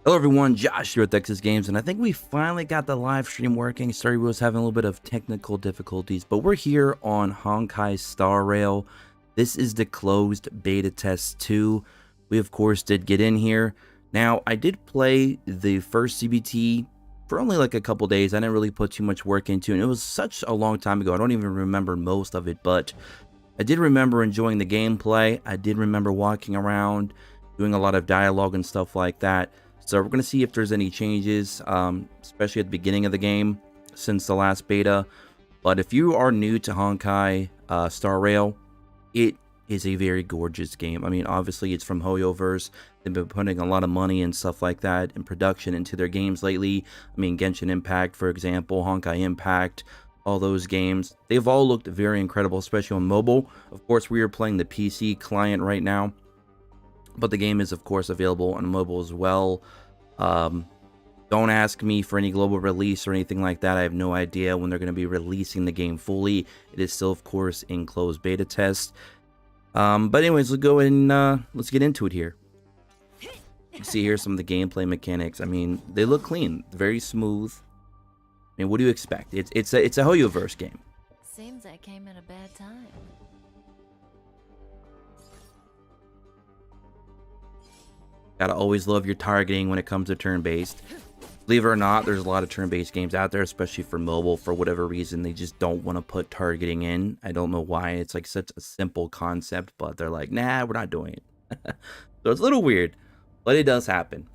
Hello everyone, Josh here with Texas Games, and I think we finally got the live stream working. Sorry we was having a little bit of technical difficulties, but we're here on Honkai Star Rail. This is the closed beta test 2. We of course did get in here. Now, I did play the first CBT for only like a couple days. I didn't really put too much work into it, and it was such a long time ago. I don't even remember most of it, but I did remember enjoying the gameplay. I did remember walking around, doing a lot of dialogue and stuff like that. So we're going to see if there's any changes, especially at the beginning of the game since the last beta. But if you are new to Honkai Star Rail, it is a very gorgeous game. I mean, obviously it's from Hoyoverse. They've been putting a lot of money and stuff like that in production into their games lately. I mean, Genshin Impact, for example, Honkai Impact, all those games. They've all looked very incredible, especially on mobile. Of course, we are playing the PC client right now, but the game is, of course, available on mobile as well. Don't ask me for any global release or anything like that. I have no idea when they're going to be releasing the game fully. It is still, of course, in closed beta test. But anyways, let's go and let's get into it here. You see here some of the gameplay mechanics. I mean, they look clean, very smooth. I mean, what do you expect? It's a Hoyoverse game. Seems I came at a bad time. Gotta always love your targeting when it comes to turn-based. Believe it or not, there's a lot of turn-based games out there, especially for mobile. For whatever reason, they just don't want to put targeting in. I don't know why. It's like such a simple concept, but they're like, nah, we're not doing it. So it's a little weird, but it does happen.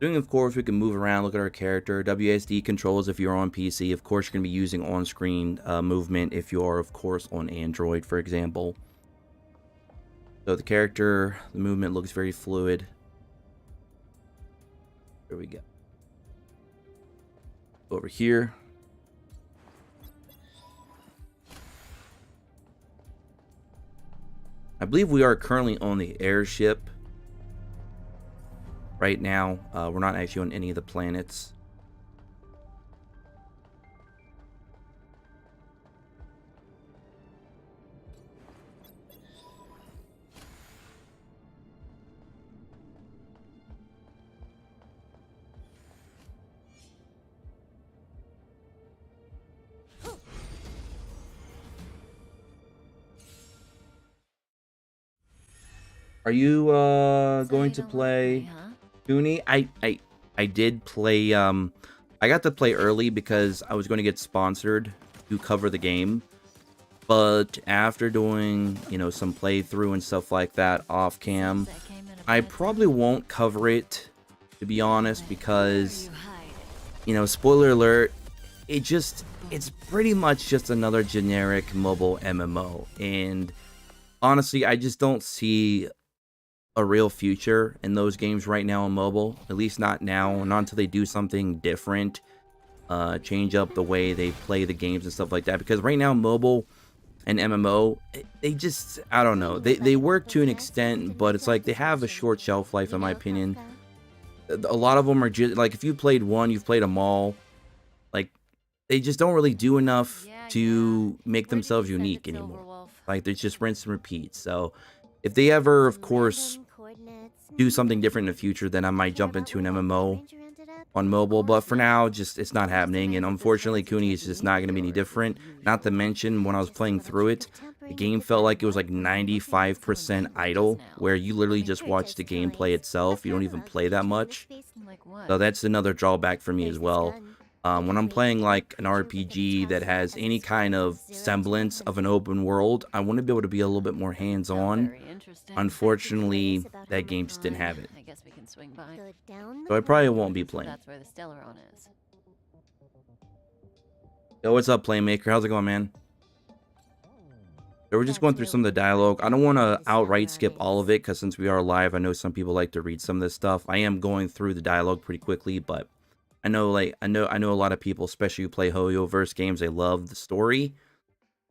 Doing, of course, we can move around, look at our character. WSD controls if you're on PC. Of course, you're going to be using on-screen movement if you are, of course, on Android, for example. So the character, the movement looks very fluid. There we go. Over here. I believe we are currently on the airship. Right now, we're not actually on any of the planets. Are you going to play Goonie? I did play I got to play early because I was going to get sponsored to cover the game. But after doing, you know, some playthrough and stuff like that off cam, I probably won't cover it, to be honest, because, you know, spoiler alert, it's pretty much just another generic mobile MMO, and honestly, I just don't see a real future in those games right now on mobile, at least not now, not until they do something different, change up the way they play the games and stuff like that, because right now mobile and MMO, they just, I don't know, they work to an extent, but it's like they have a short shelf life, in my opinion. A lot of them are just like, if you played one, you've played them all. Like, they just don't really do enough to make themselves unique anymore. Like, there's just rinse and repeat. So if they ever, of course, do something different in the future, then I might jump into an MMO on mobile. But for now, just it's not happening. And unfortunately, Kuni is just not going to be any different. Not to mention, when I was playing through it, the game felt like it was like 95% idle, where you literally just watch the gameplay itself. You don't even play that much. So that's another drawback for me as well. When I'm playing like an RPG that has any kind of semblance of an open world, I want to be able to be a little bit more hands-on. Unfortunately, that game just didn't have it. So I probably won't be playing. Yo, what's up, Playmaker? How's it going, man? So we're just going through some of the dialogue. I don't want to outright skip all of it, because since we are live, I know some people like to read some of this stuff. I am going through the dialogue pretty quickly, but I know, like, I know a lot of people, especially who play Hoyoverse games, they love the story.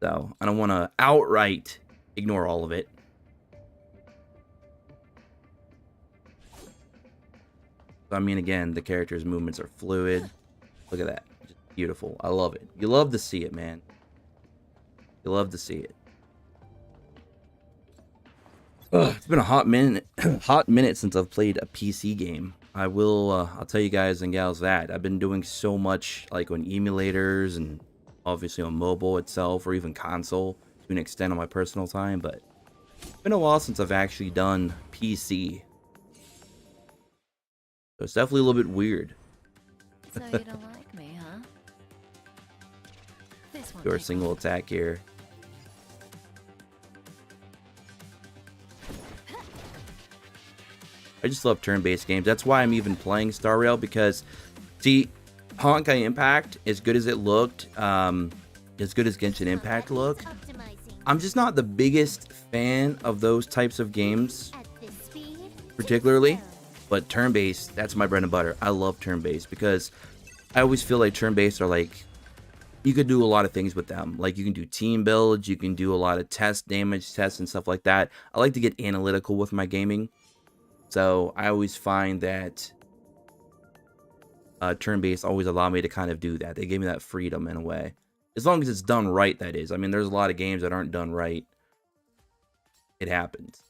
So I don't want to outright ignore all of it. So, I mean, again, the characters' movements are fluid. Look at that. Just beautiful. I love it. You love to see it, man. You love to see it. Ugh, it's been a hot minute since I've played a PC game. I will, I'll tell you guys and gals that I've been doing so much like on emulators and obviously on mobile itself or even console to an extent on my personal time, but it's been a while since I've actually done PC. So it's definitely a little bit weird. So you don't like me, huh? This one. Do our single attack here. I just love turn-based games. That's why I'm even playing Star Rail, because, see, Honkai Impact, as good as it looked, as good as Genshin Impact looked, I'm just not the biggest fan of those types of games, particularly. But turn-based, that's my bread and butter. I love turn-based because I always feel like turn-based are like, you could do a lot of things with them. Like you can do team builds, you can do a lot of damage tests and stuff like that. I like to get analytical with my gaming. So I always find that turn-based always allow me to kind of do that. They give me that freedom in a way. As long as it's done right, that is. I mean, there's a lot of games that aren't done right. It happens.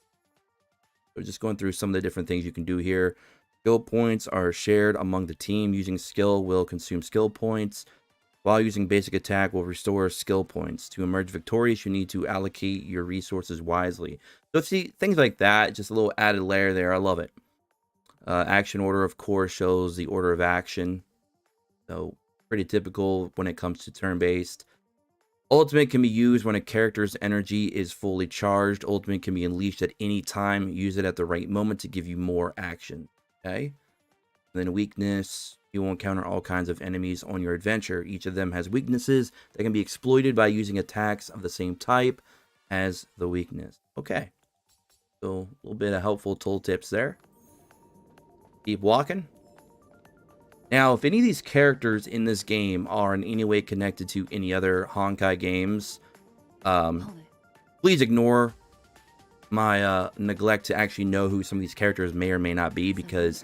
So just going through some of the different things you can do here. Skill points are shared among the team. Using skill will consume skill points. While using basic attack will restore skill points. To emerge victorious, you need to allocate your resources wisely. So see, things like that, just a little added layer there. I love it. Action order, of course, shows the order of action. So pretty typical when it comes to turn-based. Ultimate can be used when a character's energy is fully charged. Ultimate can be unleashed at any time. Use it at the right moment to give you more action. Okay? And then weakness. You will encounter all kinds of enemies on your adventure. Each of them has weaknesses that can be exploited by using attacks of the same type as the weakness. Okay. So a little bit of helpful tool tips there. Keep walking. Now, if any of these characters in this game are in any way connected to any other Honkai games, please ignore my neglect to actually know who some of these characters may or may not be, because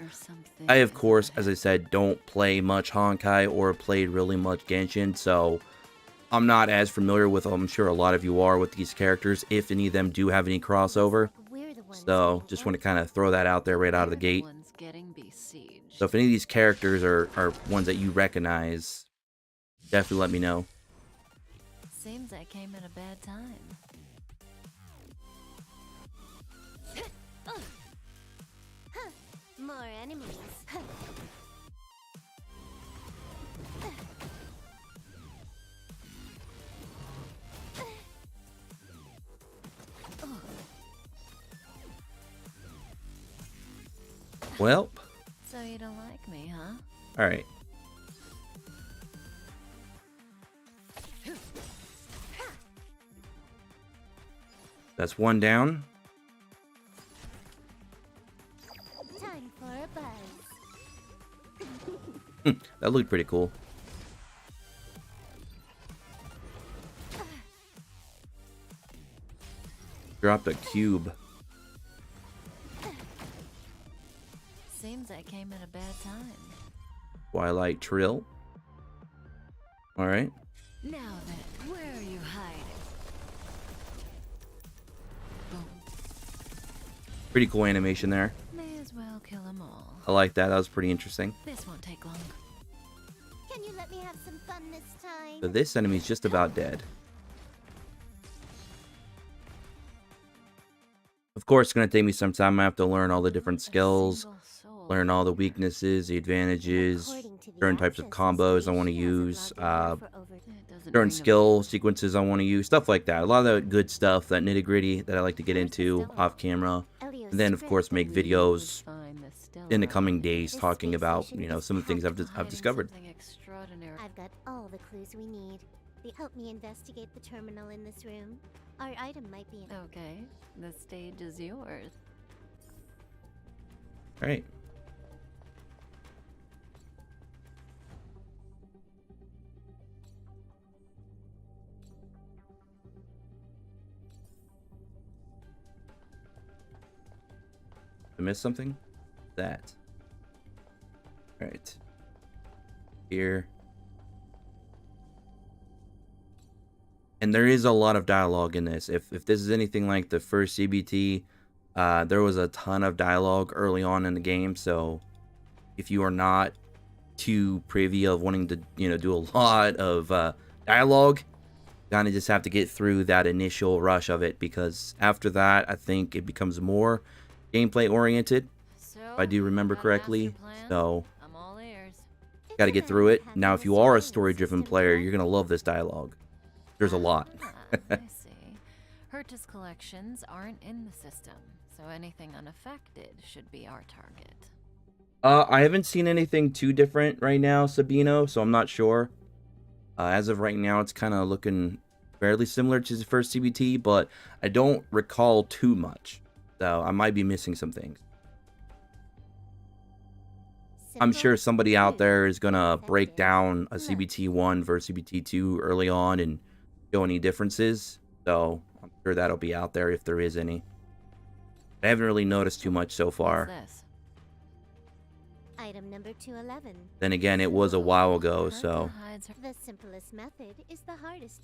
I, of course, as I said, don't play much Honkai or played really much Genshin, so I'm not as familiar with them. I'm sure a lot of you are with these characters, if any of them do have any crossover. So just want to kind of throw that out there right out of the gate. So if any of these characters are ones that you recognize, definitely let me know. Seems I came at a bad time. More enemies. Well. So you don't like me, huh? All right. That's one down. Time for a buzz. That looked pretty cool. Dropped a cube. Seems I came at a bad time. Twilight Trill. All right. Now then, where are you hiding? Boom. Pretty cool animation there. May as well kill them all. I like that. That was pretty interesting. This won't take long. Can you let me have some fun this time? So this enemy's just about dead. Of course, it's going to take me some time. I have to learn all the different skills, learn all the weaknesses, the advantages, certain types of combos I want to use, certain skill sequences I want to use, stuff like that. A lot of the good stuff, that nitty-gritty that I like to get into off camera. And then, of course, make videos in the coming days talking about, you know, some of the things I've discovered. I've got all the clues we need. Help me investigate the terminal in this room. Our item might be in. Okay, the stage is yours. All right. I missed something? That. All right. Here. And there is a lot of dialogue in this. If this is anything like the first CBT, there was a ton of dialogue early on in the game, so if you are not too privy of wanting to, do a lot of dialogue, kind of just have to get through that initial rush of it, because after that, I think it becomes more gameplay oriented, So, if I do remember got a master correctly. plan? So, I'm all ears. got to get through it. Now, if you are a story-driven player, you're going to love this dialogue. There's a lot. I see. Herta's collections aren't in the system, so anything unaffected should be our target. I haven't seen anything too different right now, Sabino, so I'm not sure. As of right now, it's kind of looking fairly similar to the first CBT, but I don't recall too much. So I might be missing some things. I'm sure somebody out there is going to break down a CBT1 versus CBT2 early on and show any differences. So I'm sure that'll be out there if there is any. I haven't really noticed too much so far. What's this? Item number 211. Then again, it was a while ago, Herta so... hides her- The simplest method is the hardest.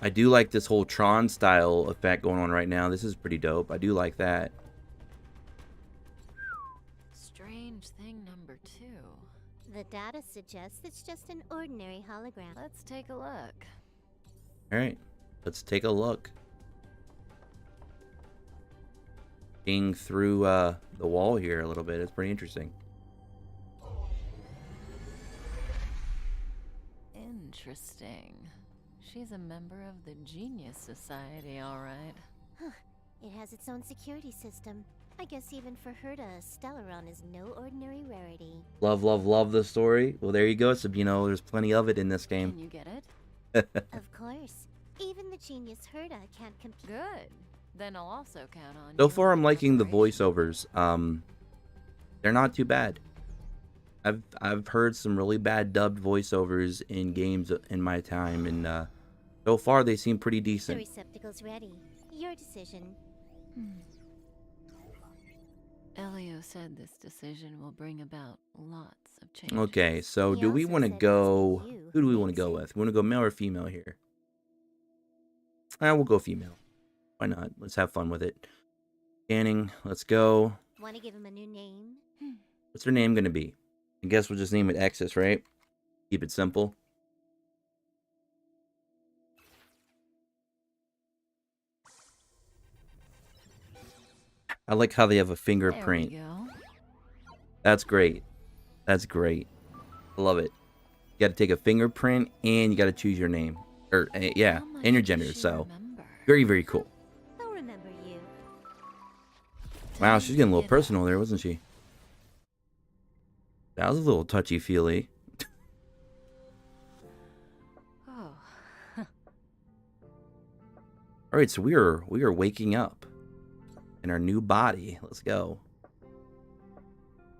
I do like this whole Tron style effect going on right now. This is pretty dope. I do like that. Strange thing number 2. The data suggests it's just an ordinary hologram. Let's take a look. Alright, let's take a look. Being through the wall here a little bit. It's pretty interesting. Interesting. She's a member of the Genius Society, all right. It has its own security system. I guess even for Herta, Stellaron is no ordinary rarity. Love, love, love the story. Well, there you go, Sabino. There's plenty of it in this game. Can you get it? Of course. Even the genius Herta can't compete. Good. Then I'll also count on So you far, I'm in liking the preparation. voiceovers. They're not too bad. I've heard some really bad dubbed voiceovers in games in my time, and so far they seem pretty The decent. receptacle's ready. Your decision. Elio said this decision will bring about lots of change. Okay, so He do we also want to said it's go? you Who do we who want to makes go it. with? We want to go male or female here? We'll go female. Why not? Let's have fun with it. Scanning. Let's go. Want to give him a new name? What's her name gonna be? I guess we'll just name it Exis, right? Keep it simple. I like how they have a There we fingerprint. go. That's great. That's great. I love it. You got to take a fingerprint and you got to choose your name. Or, yeah, How much and your does gender. she So, remember? very, very cool. They'll remember you. Wow, Time she's to getting a little get personal there, wasn't she? That was a little touchy-feely. Oh, All right, so we are waking up in our new body. Let's go.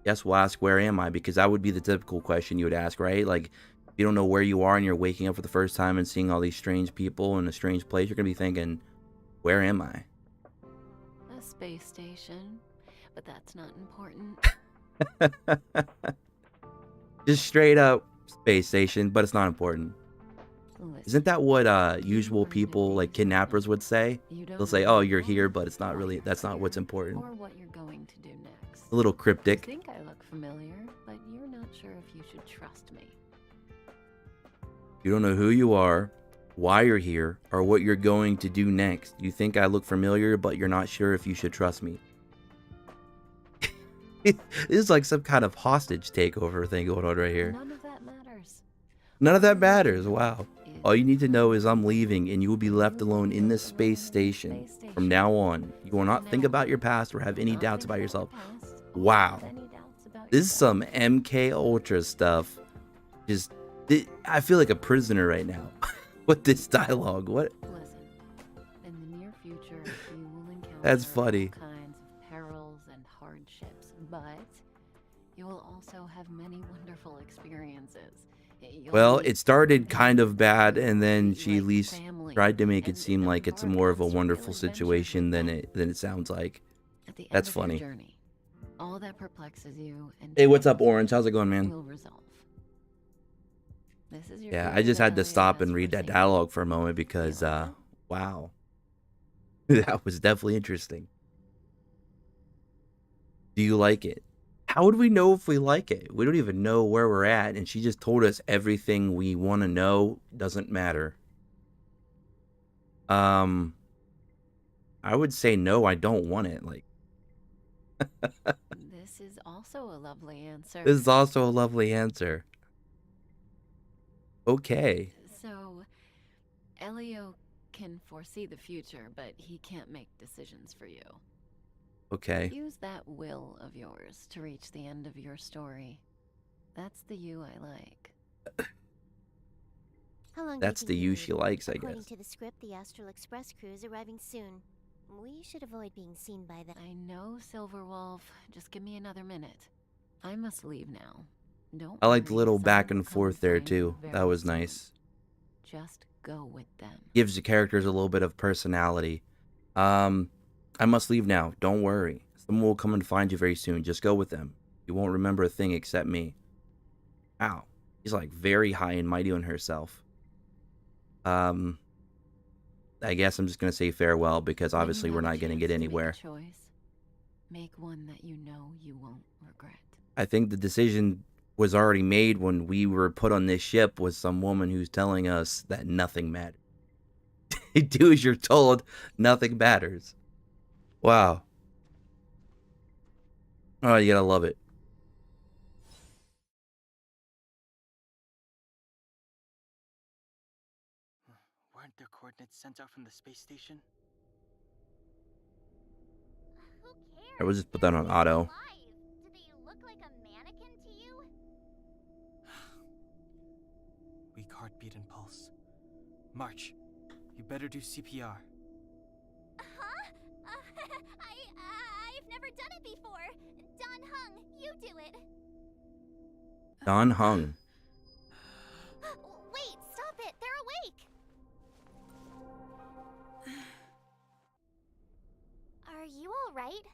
Yes, we'll ask, where am I? Because that would be the typical question you would ask, right? Like, if you don't know where you are and you're waking up for the first time and seeing all these strange people in a strange place, you're going to be thinking, where am I? a space station, but that's not important. Just straight up space station, but it's not important. Listen, Isn't that what you usual bring the people, big like kidnappers, would say? you don't They'll say, know oh, who you're you here, are, but it's not really, that's not what's important. or what you're going to do next. A little I cryptic. think I look familiar, but you're not sure if you should trust me. You don't know who you are, why you're here, or what you're going to do next. You think I look familiar, but you're not sure if you should trust me. This is like some kind of hostage takeover thing going on right here. None of that matters. None of that matters. Wow. Is All you need to know is I'm leaving, and you will be left alone in this space station. From now on, you will not think about your past or have any not doubts think about yourself. your past, or Wow. have any doubts about This is yourself. some MK Ultra stuff. Just, I feel like a prisoner right now with this dialogue. What? Listen, in the near future, you will encounter That's funny. all kinds of perils and hardships, but you will also have many wonderful experiences. You'll Well, meet it started kind of bad, people and then that she you at like least family, tried to make it and seem like it's embark more of a on surreal wonderful adventures situation with than them. it sounds like. At the end That's of your funny. journey, all that perplexes you and Hey, what's up, troubles you Orange? How's it going, man? will resolve. This is your Yeah, I future just had to that Elio stop has and read that foreseen. dialogue for a moment because, like that? wow. That was definitely interesting. Do you like it? How would we know if we like it? We don't even know where we're at, and she just told us everything we want to know. Doesn't matter. I would say no, I don't want it. Like, This is also a lovely answer. this is also a lovely answer. Okay. So, Elio can foresee the future, but he can't make decisions for you. Okay. Use that will of yours to reach the end of your story. That's the you I like. How long That's do the you think you we she need? likes, I According guess. to the script, the Astral Express crew is arriving soon. We should avoid being seen by them. I know, Silverwolf. Just give me another minute. I must leave now. Don't I like the worry, little someone back will and come forth there, find you too. That very was soon. nice. Just go with them. Gives the characters a little bit of personality. I must leave now. Don't worry. Someone will come and find you very soon. Just go with them. You won't remember a thing except me. Ow. She's like very high and mighty on herself. I guess I'm just gonna say farewell because When you obviously we're have a not gonna chance get to make a anywhere. choice, make one that you know you won't regret. I think the decision was already made when we were put on this ship with some woman who's telling us that nothing matters. Do as you're told, nothing matters. Wow. Oh, you gotta love it. Weren't their coordinates sent out from the space station? Who cares? I will just put that on auto. Do they look like a mannequin to you? Weak heartbeat and pulse. March, you better do CPR. Huh? I've never done it before. Don Hung, you do it. Don Hung. Wait, stop it. They're awake. Are you all right?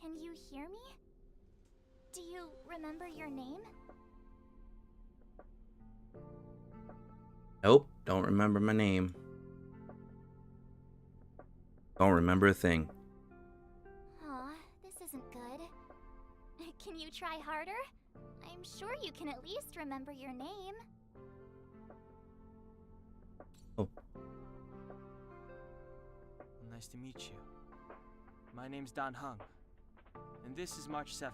Can you hear me? Do you remember your name? Nope, don't remember my name. Don't remember a thing. Aw, this isn't good. Can you try harder? I'm sure you can at least remember your name. Oh. Nice to meet you. My name's Don Hung, and this is March 7th.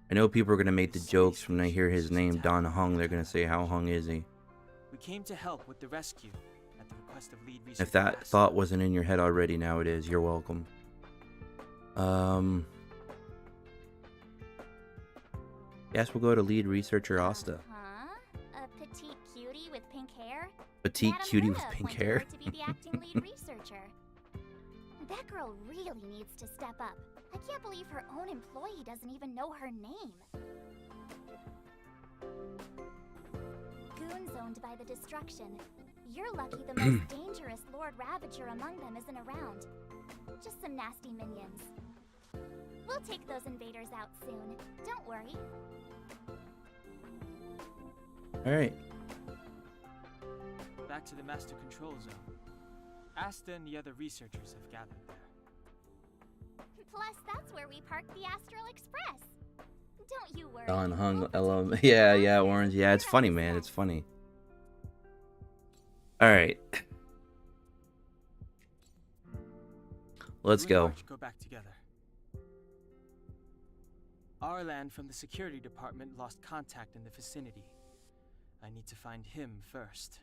I know people are gonna make the jokes when they hear his name, Don Hung. They're gonna say, how hung is he? We came to help with the rescue at the request of lead researcher. If that thought wasn't in your head already, now it is. You're welcome. Guess we'll go to lead researcher Asta. Huh? A petite cutie with pink hair? Petite Madame cutie with Herta pink appointed hair. her to be the acting lead researcher. That girl really needs to step up. I can't believe her own employee doesn't even know her name. Goons owned by the destruction. You're lucky the most dangerous Lord Ravager among them isn't around. Just some nasty minions. We'll take those invaders out soon. Don't worry. Alright. Back to the master control zone. Asta and the other researchers have gathered there. Plus, that's where we parked the Astral Express. Don't you worry. Don Hung, We'll pretend LM. it's Yeah, not yeah, there. Orange. Yeah, it's We're funny, almost man. done. It's funny. Alright. Let's You and go. March go back together. Arlan from the security department lost contact in the vicinity. I need to find him first.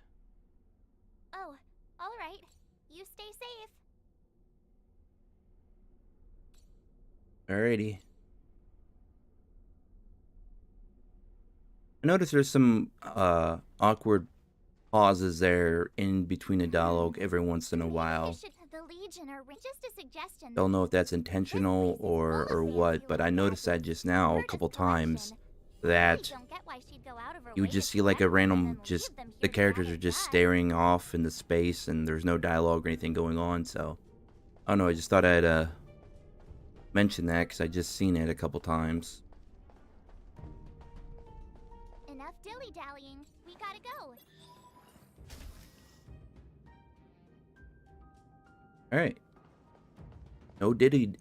Oh, all right. You stay safe. Alrighty. I noticed there's some awkward pauses there in between the dialogue every once in a while. The Legion are just a suggestion. Don't know if that's intentional or what, but I noticed that just now a couple times that you would just see like a random, just the characters are just staring off into space and there's no dialogue or anything going on. So I don't know, I just thought I'd mention that because I just seen it a couple times. An Enough dilly-dallying. We gotta go. All right. No diddly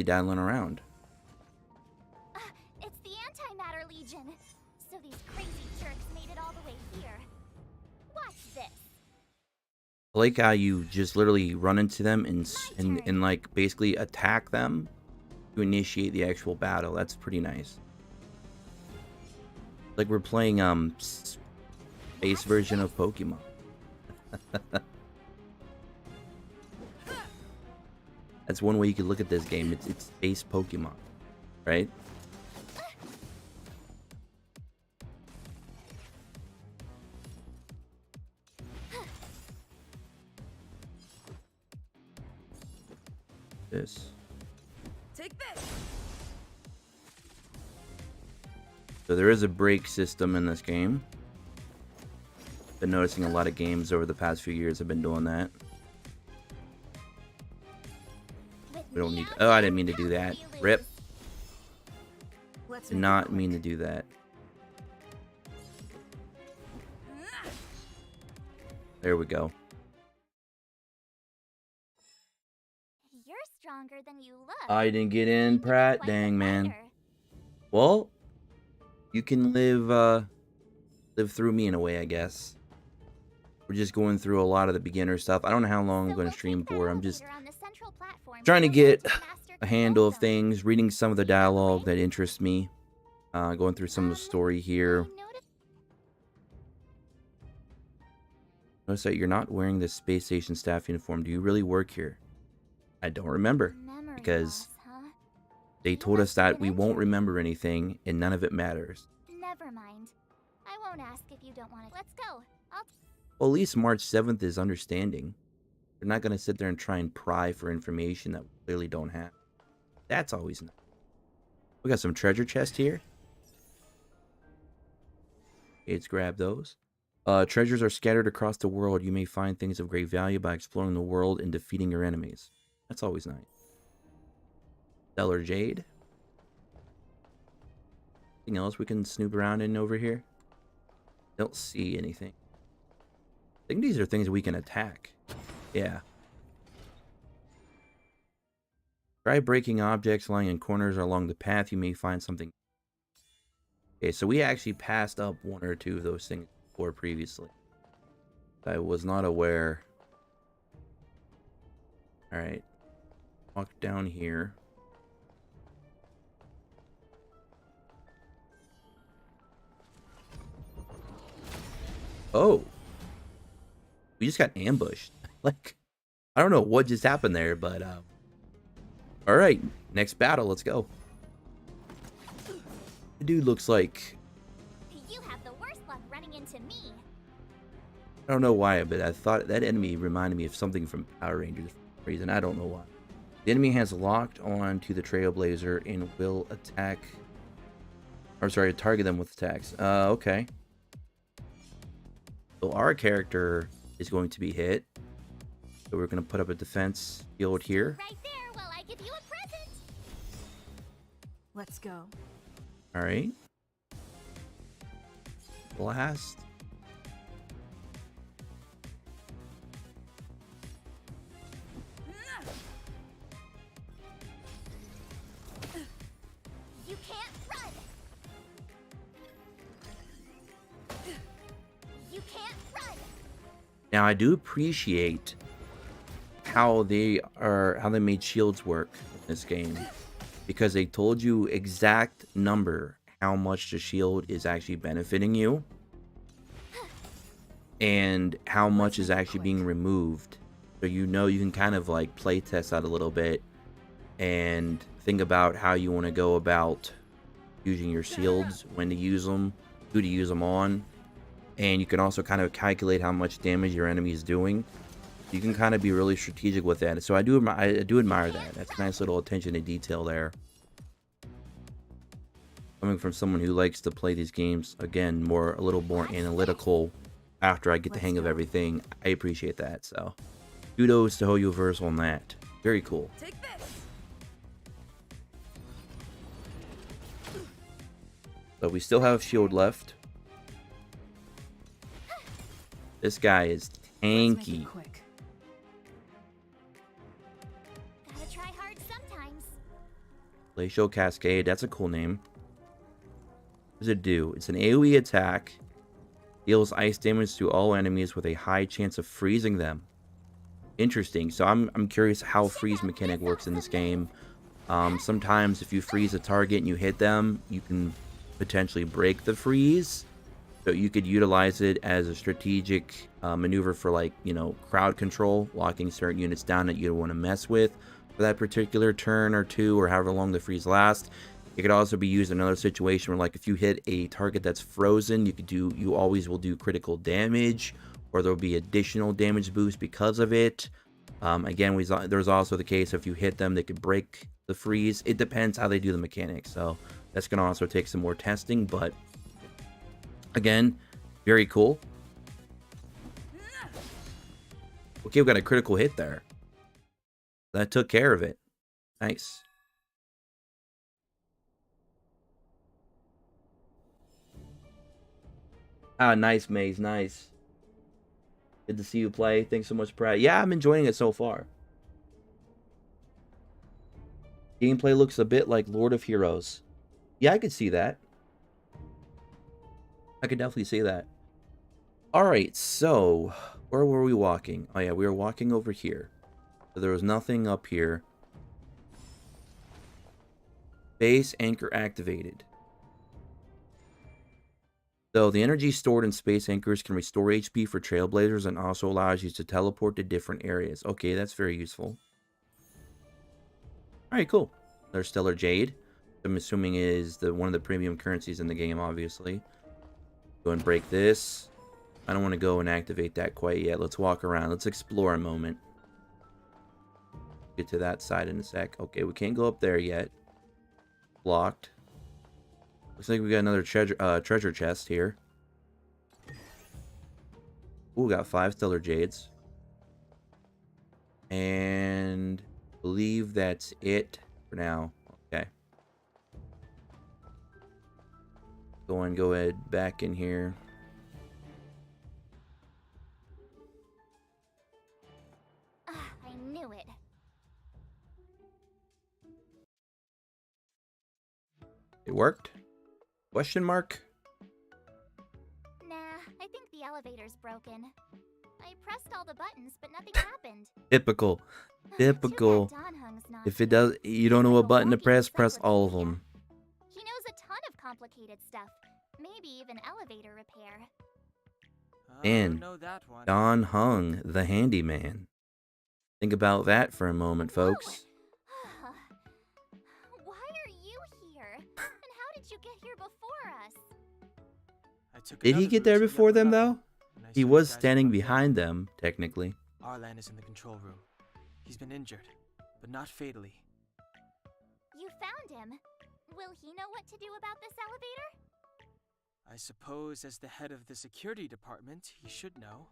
daddling around. It's the Antimatter Legion. So these crazy jerks made it all the way here. Watch this. I like how you just literally run into them and like basically attack them to initiate the actual battle. That's pretty nice. Like we're playing space version of Pokemon. That's one way you could look at this game. It's space Pokemon, right? This. Take this. So there is a break system in this game. Been noticing a lot of games over the past few years have been doing that. We don't need. Oh, I didn't mean to do that. Rip. Let's Did not mean to do that. There we go. You're stronger than you look. I didn't get in, Pratt. Quite the Dang, man. fighter. Well, you can live through me in a way, I guess. We're just going through a lot of the beginner stuff. I don't know how long I'm going to stream for. I'm just trying to get a handle of things, reading some of the dialogue that interests me, going through some of the story here. Notice that you're not wearing the space station staff uniform. Do you really work here? I don't remember, because they told us that we won't remember anything and none of it matters. Never mind. I won't ask if you don't want it. Let's go. Well, at least March 7th is understanding. They're not going to sit there and try and pry for information that we clearly don't have. That's always nice. We got some treasure chest here. Okay, let's grab those. Treasures are scattered across the world. You may find things of great value by exploring the world and defeating your enemies. That's always nice. Stellar Jade. Anything else we can snoop around in over here? Don't see anything. I think these are things we can attack. Yeah. Try breaking objects lying in corners or along the path. You may find something. Okay, so we actually passed up one or two of those things before previously. I was not aware. Alright. Walk down here. Oh. We just got ambushed. Like, I don't know what just happened there, but alright, next battle, let's go. The dude looks like, You have the worst luck running into me. I don't know why, but I thought that enemy reminded me of something from Power Rangers for some reason. I don't know why. The enemy has locked on to the Trailblazer and will attack, or sorry, target them with attacks. Okay. So our character is going to be hit. So we're going to put up a defense shield here. Right there while I give you a present. Let's go. All right. Blast. You can't run. You can't run. Now I do appreciate how they made shields work in this game, because they told you exact number how much the shield is actually benefiting you and how much is actually being removed, so you know you can kind of like play test that a little bit and think about how you want to go about using your shields, when to use them, who to use them on. And you can also kind of calculate how much damage your enemy is doing. You can kind of be really strategic with that. So I do admire that. That's a nice little attention to detail there. Coming from someone who likes to play these games, again, a little more analytical after I get the hang of everything, I appreciate that. So kudos to Hoyoverse on that. Very cool. Take this. So we still have shield left. This guy is Let's make tanky. it quick. Gotta try hard sometimes. Glacial Cascade, that's a cool name. What does it do? It's an AoE attack. Deals ice damage to all enemies with a high chance of freezing them. Interesting. So I'm curious how freeze mechanic works in this game. Sometimes if you freeze a target and you hit them, you can potentially break the freeze. So you could utilize it as a strategic maneuver for, like, you know, crowd control, locking certain units down that you don't want to mess with for that particular turn or two or however long the freeze lasts. It could also be used in another situation where, like, if you hit a target that's frozen, you always will do critical damage, or there'll be additional damage boost because of it. Again, there's also the case if you hit them, they could break the freeze. It depends how they do the mechanics, so that's going to also take some more testing, but again, very cool. Okay, we got a critical hit there. That took care of it. Nice. Ah, nice, Maze, nice. Good to see you play. Thanks so much, Brad. Yeah, I'm enjoying it so far. Gameplay looks a bit like Lord of Heroes. Yeah, I could see that. I could definitely see that. Alright, so where were we walking? Oh yeah, we were walking over here. So there was nothing up here. Base anchor activated. So the energy stored in space anchors can restore HP for trailblazers and also allows you to teleport to different areas. Okay, that's very useful. Alright, cool. There's Stellar Jade. I'm assuming is one of the premium currencies in the game, obviously. Go and break this. I don't want to go and activate that quite yet. Let's walk around. Let's explore a moment. Get to that side in a sec. Okay, we can't go up there yet. Blocked. Looks like we got another treasure chest here. Ooh, we got 5 Stellar Jades. And I believe that's it for now. Okay. Go ahead back in here. I knew it. It worked? Question mark? Nah, I think the elevator's broken. I pressed all the buttons, but nothing happened. Typical. Typical. Too bad Donhung's not If it here. does, you don't know what button to press, press all of them. He knows a ton of complicated stuff. Maybe even elevator repair. I And don't know that one. Don Hung, the handyman. Think about that for a moment, folks. Why are you here? And how did you get here before us? I took Did he another get route there to the before upper them, level, though? and I He saw you was guys standing above there. behind them, technically. Arlan is in the control room. He's been injured, but not fatally. You found him. Will he know what to do about this elevator? I suppose as the head of the security department, he should know.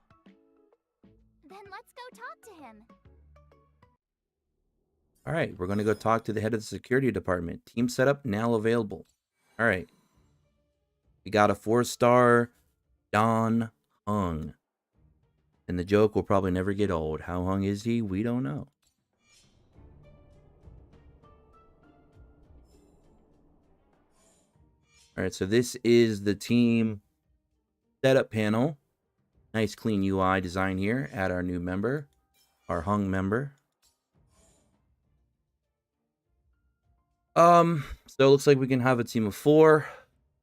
Then let's go talk to him. Alright, we're going to go talk to the head of the security department. Team setup now available. Alright. We got a 4-star Don Hung. And the joke will probably never get old. How hung is he? We don't know. Alright, so this is the team setup panel. Nice clean UI design here. Add our new member. Our Hung member. So it looks like we can have a team of 4.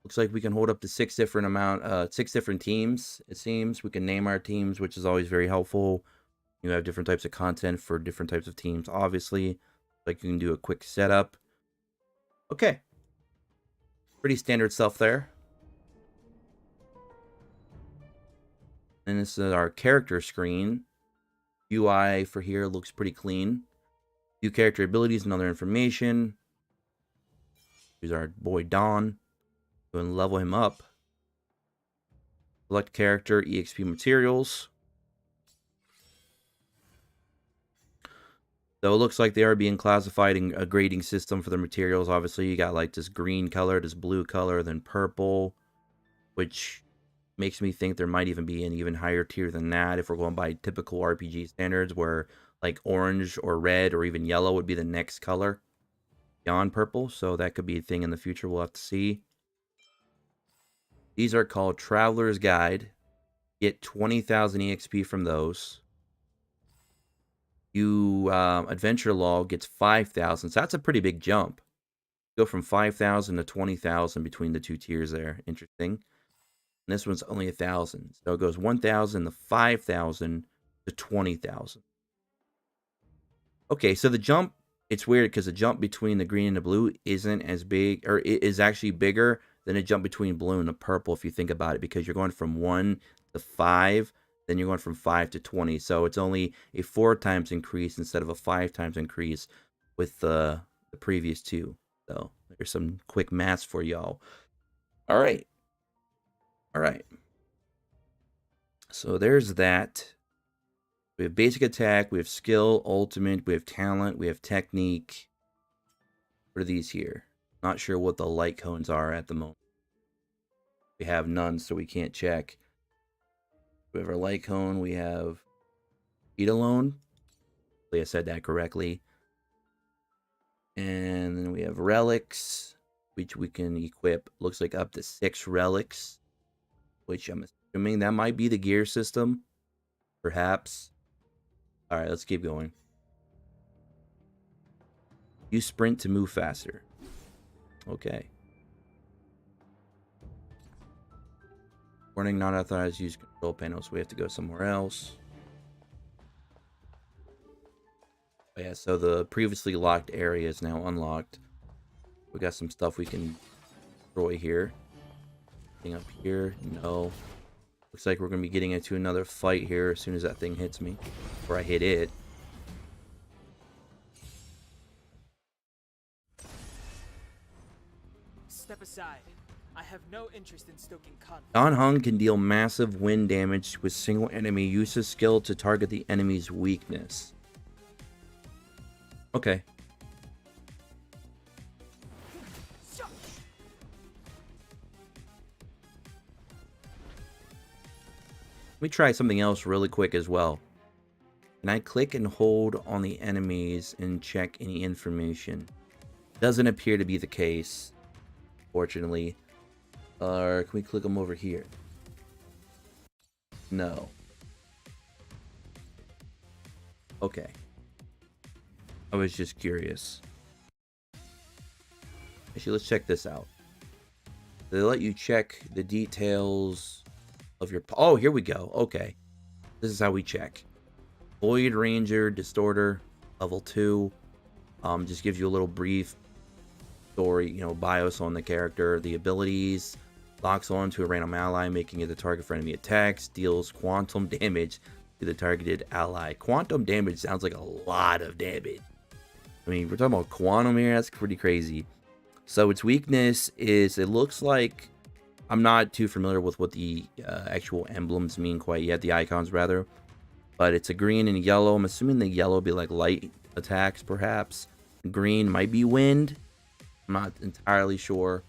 Looks like we can hold up to 6 different teams, it seems. We can name our teams, which is always very helpful. You have different types of content for different types of teams, obviously. Like you can do a quick setup. Okay. Pretty standard stuff there. And this is our character screen. UI for here looks pretty clean. View character abilities and other information. Here's our boy Don. Go and level him up. Select character, EXP materials. So it looks like they are being classified in a grading system for the materials. Obviously, you got like this green color, this blue color, then purple. Which makes me think there might even be an even higher tier than that if we're going by typical RPG standards, where like orange or red or even yellow would be the next color beyond purple. So that could be a thing in the future. We'll have to see. These are called Traveler's Guide. Get 20,000 EXP from those. You Adventure Log gets 5,000. So that's a pretty big jump. Go from 5,000 to 20,000 between the two tiers there. Interesting. And this one's only 1,000. So it goes 1,000 to 5,000 to 20,000. Okay, so the jump, it's weird because the jump between the green and the blue isn't as big, or it is actually bigger than a jump between blue and the purple if you think about it, because you're going from 1 to 5, then you're going from 5 to 20. So it's only a 4 times increase instead of a 5 times increase with the previous two. So there's some quick maths for y'all. All right. So there's that. We have basic attack, we have skill, ultimate, we have talent, we have technique. What are these here? Not sure what the light cones are at the moment. We have none, so we can't check. We have our light cone, we have Etalone. Hopefully I said that correctly. And then we have relics, which we can equip. Looks like up to 6 relics, which I'm assuming that might be the gear system. Perhaps. Alright, let's keep going. Use sprint to move faster. Okay. Warning, not authorized use control panel, so we have to go somewhere else. Oh yeah, so the previously locked area is now unlocked. We got some stuff we can destroy here. Anything up here? No. Looks like we're going to be getting into another fight here as soon as that thing hits me. Or I hit it. Step aside. I have no interest in stoking conflict. Don Hung can deal massive wind damage with single enemy. Use his skill to target the enemy's weakness. Okay. Let me try something else really quick as well. Can I click and hold on the enemies and check any information? Doesn't appear to be the case, fortunately. Or can we click them over here? No. Okay. I was just curious. Actually, let's check this out. They let you check the details of your... Oh, here we go. Okay. This is how we check. Void Ranger, Distorter, level 2. Just gives you a little brief story, bios on the character. The abilities. Locks on to a random ally, making it the target for enemy attacks. Deals quantum damage to the targeted ally. Quantum damage sounds like a lot of damage. I mean, we're talking about quantum here. That's pretty crazy. So its weakness is, it looks like... I'm not too familiar with what the actual emblems mean quite yet. The icons, rather. But it's a green and yellow. I'm assuming the yellow would be like light attacks, perhaps. Green might be wind. I'm not entirely sure.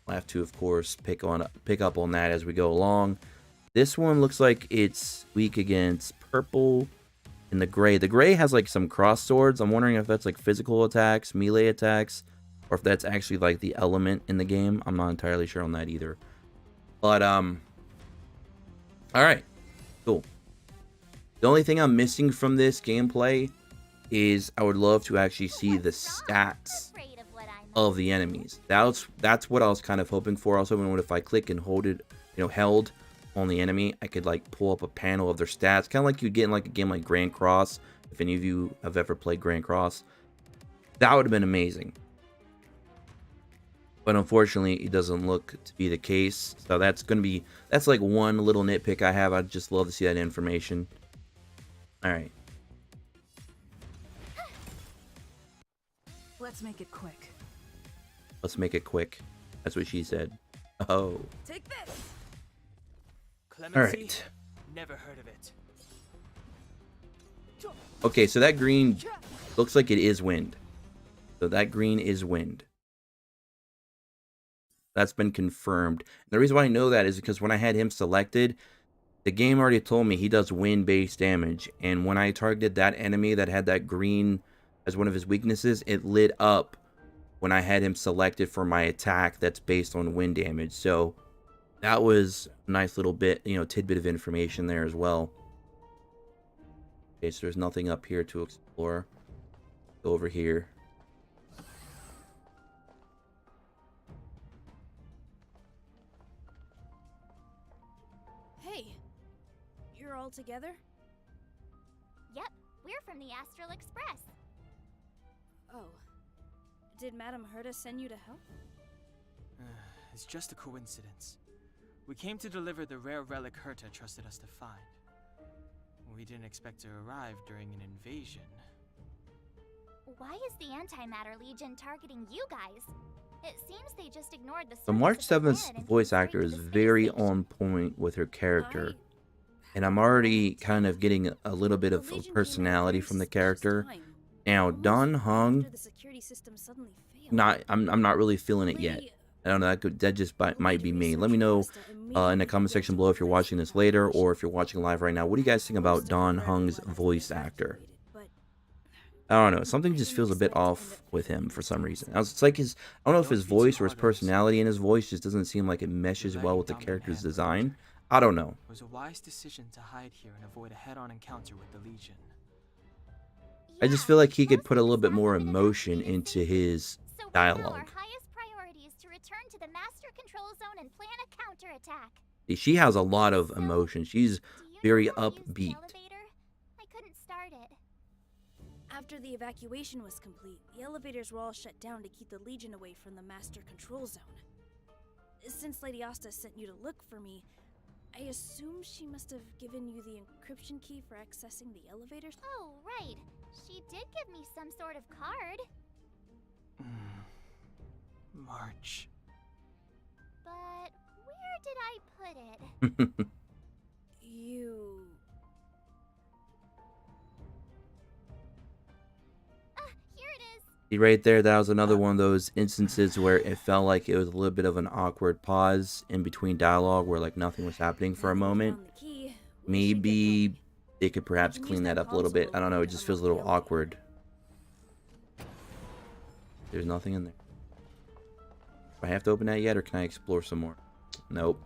I'll have to, of course, pick up on that as we go along. This one looks like it's weak against purple and the gray. The gray has like some cross swords. I'm wondering if that's like physical attacks, melee attacks, or if that's actually like the element in the game. I'm not entirely sure on that either. But, alright. Cool. The only thing I'm missing from this gameplay is I would love to actually see the stats of the enemies. That's what I was kind of hoping for. I was hoping if I click and hold it, held on the enemy, I could like pull up a panel of their stats. Kind of like you get in like a game like Grand Cross. If any of you have ever played Grand Cross. That would have been amazing. But unfortunately, it doesn't look to be the case. So that's like one little nitpick I have. I'd just love to see that information. Alright. Let's make it quick. Let's make it quick. That's what she said. Oh. Take this. Clemency? Alright. Never heard of it. Okay, so that green looks like it is wind. So that green is wind. That's been confirmed. The reason why I know that is because when I had him selected, the game already told me he does wind-based damage. And when I targeted that enemy that had that green as one of his weaknesses, it lit up when I had him selected for my attack that's based on wind damage. So that was a nice little bit, tidbit of information there as well. Okay, so there's nothing up here to explore. Go over here. Hey, you're all together? Yep, we're from the Astral Express. Oh. Did Madame Herta send you to help? It's just a coincidence. We came to deliver the rare relic Herta trusted us to find. We didn't expect to arrive during an invasion. Why is the Antimatter Legion targeting you guys? It seems they just ignored the So March surface of the 7th's planet and voice came actor straight is to the space very station. on point with her character. I And I'm already kind of getting a little bit of a personality from the character. Now, Don Hung, I'm not really feeling it yet. I don't know, that just might be me. Let me know in the comment section below if you're watching this later or if you're watching live right now. What do you guys think about Don Hung's voice actor? I don't know, something just feels a bit off with him for some reason. It's like I don't know if his voice or his personality in his voice just doesn't seem like it meshes well with the character's design. I don't know. It was a wise decision to hide here and avoid a head-on encounter with the Legion. I just feel like he could put a little bit more emotion into his So right now, dialogue. our highest priority is to return to the Master Control Zone and plan a counterattack. She has a lot of emotion. She's Do you very know how to use the upbeat. elevator? I couldn't start it. After the evacuation was complete, the elevators were all shut down to keep the Legion away from the Master Control Zone. Since Lady Asta sent you to look for me, I assume she must have given you the encryption key for accessing the elevators? Oh, right. She did give me some sort of card. March. But where did I put it? You... Here it is. See, right there, that was another one of those instances where it felt like it was a little bit of an awkward pause in between dialogue where like nothing was happening for a moment. Found the key. We should get Maybe going. they could perhaps clean that up a little bit. I don't know, it just feels a little awkward. There's nothing in there. Do I have to open that yet, or can I explore some more? Nope.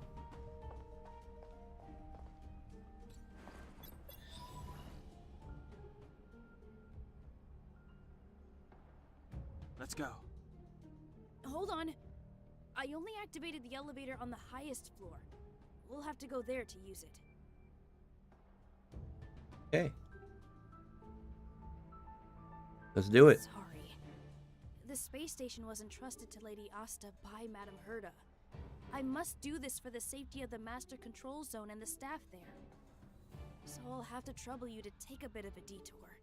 Let's go. Hold on. I only activated the elevator on the highest floor. We'll have to go there to use it. Okay. Let's do it. Sorry. The space station was entrusted to Lady Asta by Madame Herta. I must do this for the safety of the Master Control Zone and the staff there. So I'll have to trouble you to take a bit of a detour.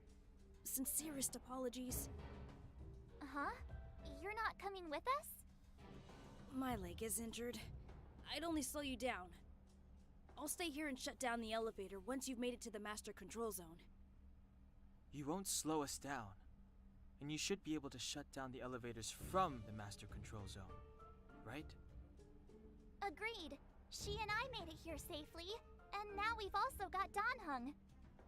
Sincerest apologies. Huh? You're not coming with us? My leg is injured. I'd only slow you down. I'll stay here and shut down the elevator once you've made it to the Master Control Zone. You won't slow us down. And you should be able to shut down the elevators from the Master Control Zone, right? Agreed. She and I made it here safely, and now we've also got Donhung.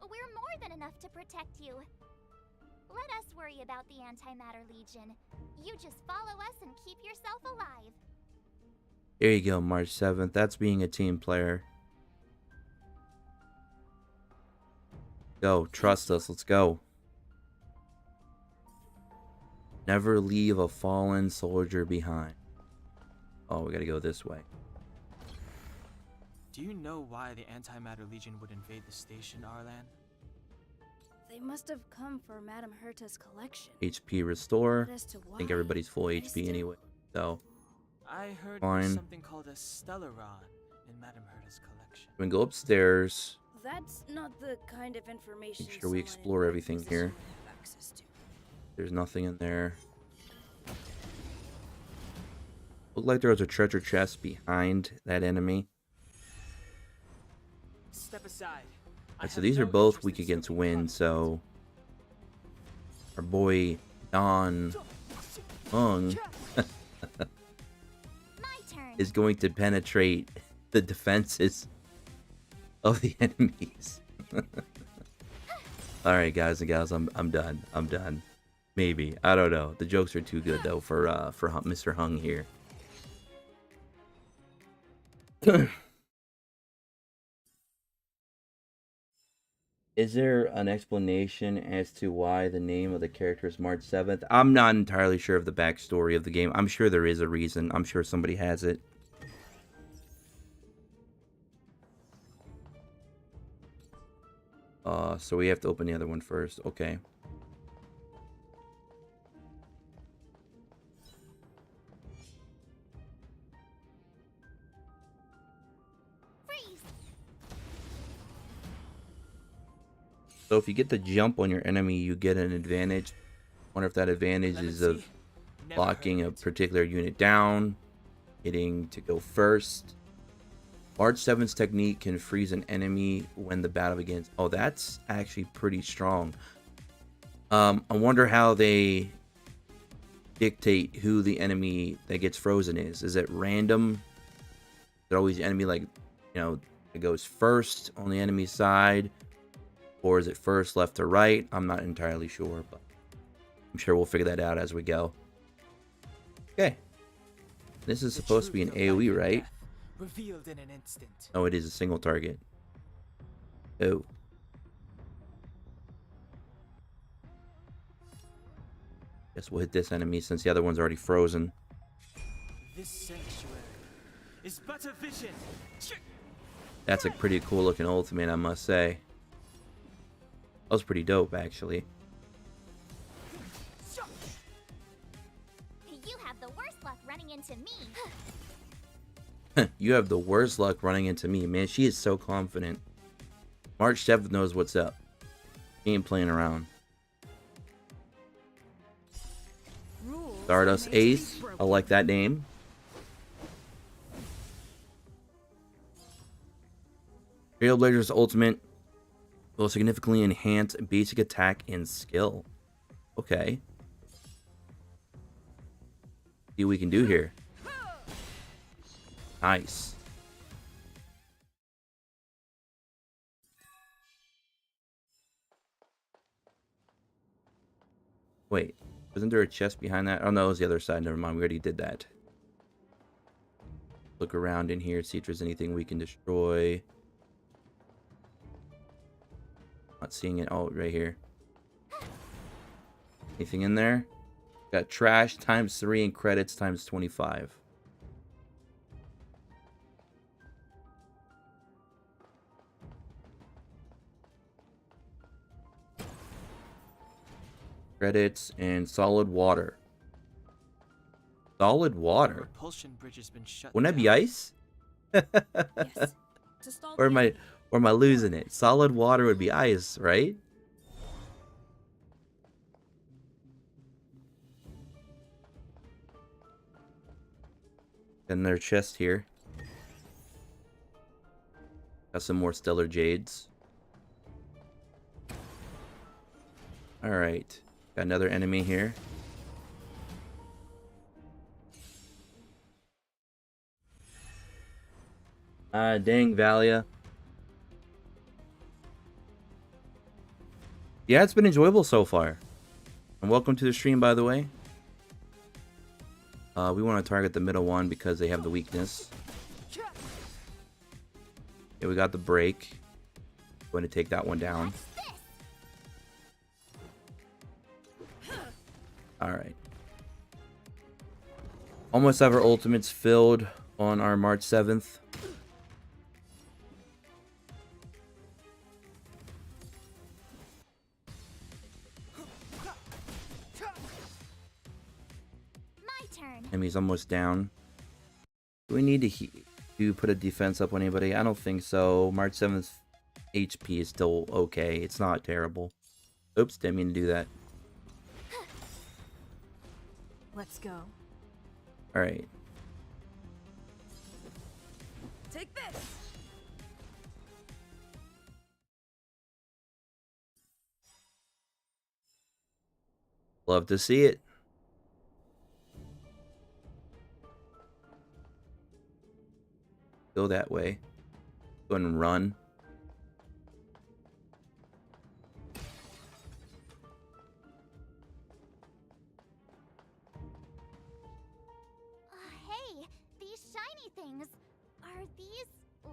We're more than enough to protect you. Let us worry about the Antimatter Legion. You just follow us and keep yourself alive. There you go, March 7th. That's being a team player. Go, trust us. Let's go. Never leave a fallen soldier behind. Oh, we gotta go this way. Do you know why the Antimatter Legion would invade the station, Arlan? They must have come for Madame Herta's collection. HP restore. But as to I think why, everybody's full I HP still- anyway. So, I heard Fine. there's something called a Stellaron in Madame Herta's collection. we can go upstairs. That's not the kind of information. Make sure we someone in explore my everything position here. would have access to. There's nothing in there. Looked like there was a treasure chest behind that enemy. Step aside. I Alright, so have these are no both interest weak in against serving wind, public so our boy Don Hung. My turn. is going to penetrate the defenses of the enemies. All right, guys and gals, I'm done. I'm done. Maybe, I don't know. The jokes are too good though for Mr. Hung here. Is there an explanation as to why the name of the character is March 7th? I'm not entirely sure of the backstory of the game. I'm sure there is a reason. I'm sure somebody has it. So we have to open the other one first. Okay. So if you get the jump on your enemy, you get an advantage. Wonder if that advantage is of blocking a particular unit down, getting to go first. March 7's technique can freeze an enemy when the battle begins. Oh, that's actually pretty strong. I wonder how they dictate who the enemy that gets frozen is. Is it random? Is it always the enemy, like, you know, it goes first on the enemy side? Or is it first left to right? I'm not entirely sure, but I'm sure we'll figure that out as we go. Okay. This is supposed to be an AoE, right? Revealed in an instant. Oh, it is a single target. Oh. Guess we'll hit this enemy since the other one's already frozen. This sanctuary is but a vision. That's a pretty cool looking ultimate, I must say. That was pretty dope, actually. You have the worst luck running into me. You have the worst luck running into me. Man, she is so confident. March 7th knows what's up. He ain't playing around. Stardust Ace. I like that name. Trailblazer's ultimate will significantly enhance basic attack and skill. Okay. See what we can do here. Nice. Wait, wasn't there a chest behind that? Oh no, it was the other side. Never mind, we already did that. Look around in here, see if there's anything we can destroy. Not seeing it. Oh, right here. Anything in there? Got trash times 3 and credits times 25. Credits and solid water. Solid water? Repulsion bridge has been shut Wouldn't that be down. ice? Yes. To stall Or am the I losing it? Solid water would be ice, right? Then their chest here. Got some more stellar jades. Alright. Got another enemy here. Ah, dang, Valia. Yeah, it's been enjoyable so far. And welcome to the stream, by the way. We want to target the middle one because they have the weakness. Yeah, we got the break. Going to take that one down. Alright. Almost have our ultimates filled on our March 7th. Enemy's almost down. Do we need to put a defense up on anybody? I don't think so. March 7th HP is still okay. It's not terrible. Oops, didn't mean to do that. Let's go. Alright. Take this. Love to see it. Go that way. Go ahead and run. Hey, these shiny things. Are these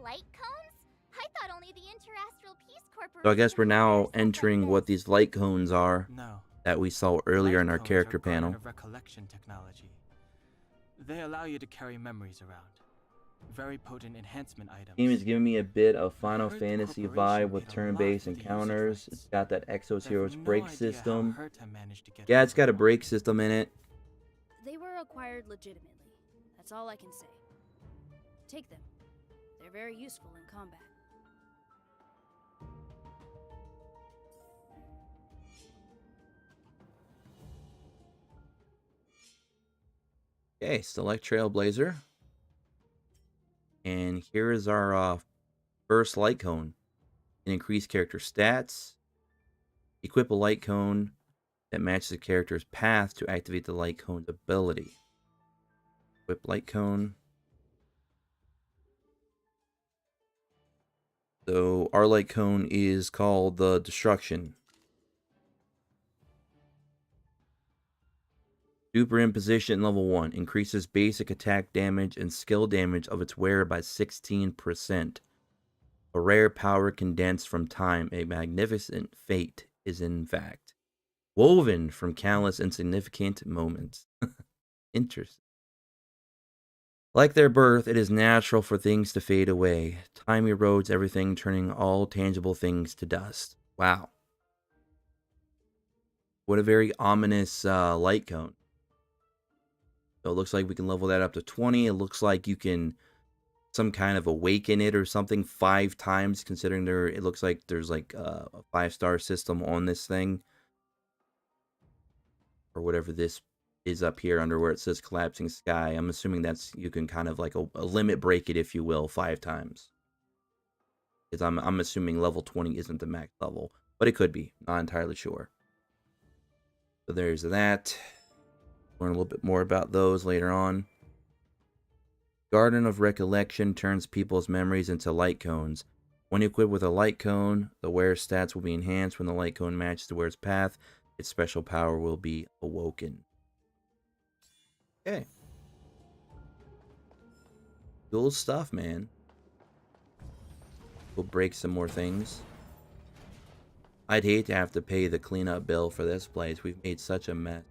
light cones? I thought only the Interastral Peace Corporation. So I guess we're now had stuff like entering what this. these light cones are No. that we saw earlier Light in our cones character are part panel. of Recollection technology. They allow you to carry memories around. Very potent enhancement items. Game is giving me a bit of Final heard the Fantasy corporation vibe with paid a turn-based lot for the user encounters. rights. It's got that Exos They Heroes have no break idea how system. Herta managed to get Yeah, it's got a over break system in it. They were acquired legitimately. That's all I can say. Take them. They're very useful in combat. Okay, select Trailblazer. And here is our first light cone. Increase character stats. Equip a light cone that matches the character's path to activate the light cone's ability. Equip light cone. So our light cone is called the Destruction. Super Imposition level 1 increases basic attack damage and skill damage of its wearer by 16%. A rare power condensed from time, a magnificent fate is in fact woven from countless insignificant moments. Interesting. Like their birth, it is natural for things to fade away. Time erodes everything, turning all tangible things to dust. Wow. What a very ominous light cone. So it looks like we can level that up to 20. It looks like you can some kind of awaken it or something 5 times, considering it looks like there's like a 5-star system on this thing. Or whatever this is up here under where it says Collapsing Sky. I'm assuming that's, you can kind of like a limit break it, if you will, 5 times. Because I'm assuming level 20 isn't the max level. But it could be. Not entirely sure. So there's that. Learn a little bit more about those later on. Garden of Recollection turns people's memories into light cones. When equipped with a light cone, the wearer's stats will be enhanced. When the light cone matches the wearer's path, its special power will be awoken. Okay. Cool stuff, man. We'll break some more things. I'd hate to have to pay the cleanup bill for this place. We've made such a mess.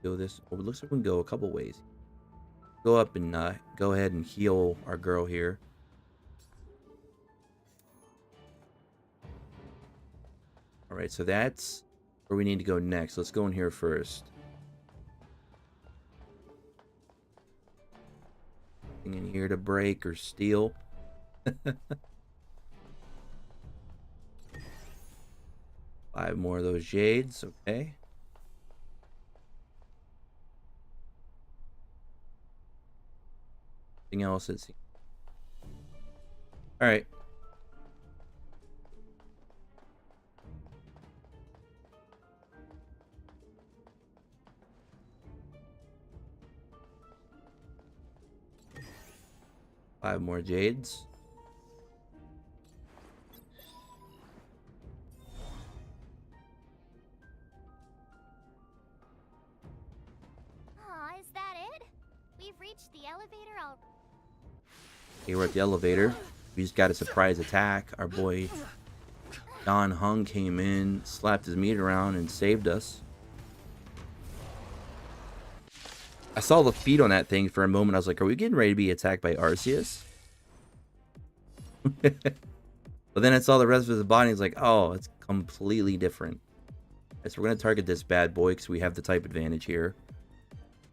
Go this. Oh, it looks like we can go a couple ways. Go up and go ahead and heal our girl here. Alright, so that's where we need to go next. Let's go in here first. Nothing in here to break or steal. 5 more of those jades, okay. Anything else? It's all right. Five more jades. Aw, is that it? We've reached the elevator already. Okay, we're at the elevator. We just got a surprise attack. Our boy Don Hung came in, slapped his meat around, and saved us. I saw the feet on that thing for a moment. I was like, are we getting ready to be attacked by Arceus? But then I saw the rest of his body. It's like, oh, it's completely different. So we're going to target this bad boy because we have the type advantage here.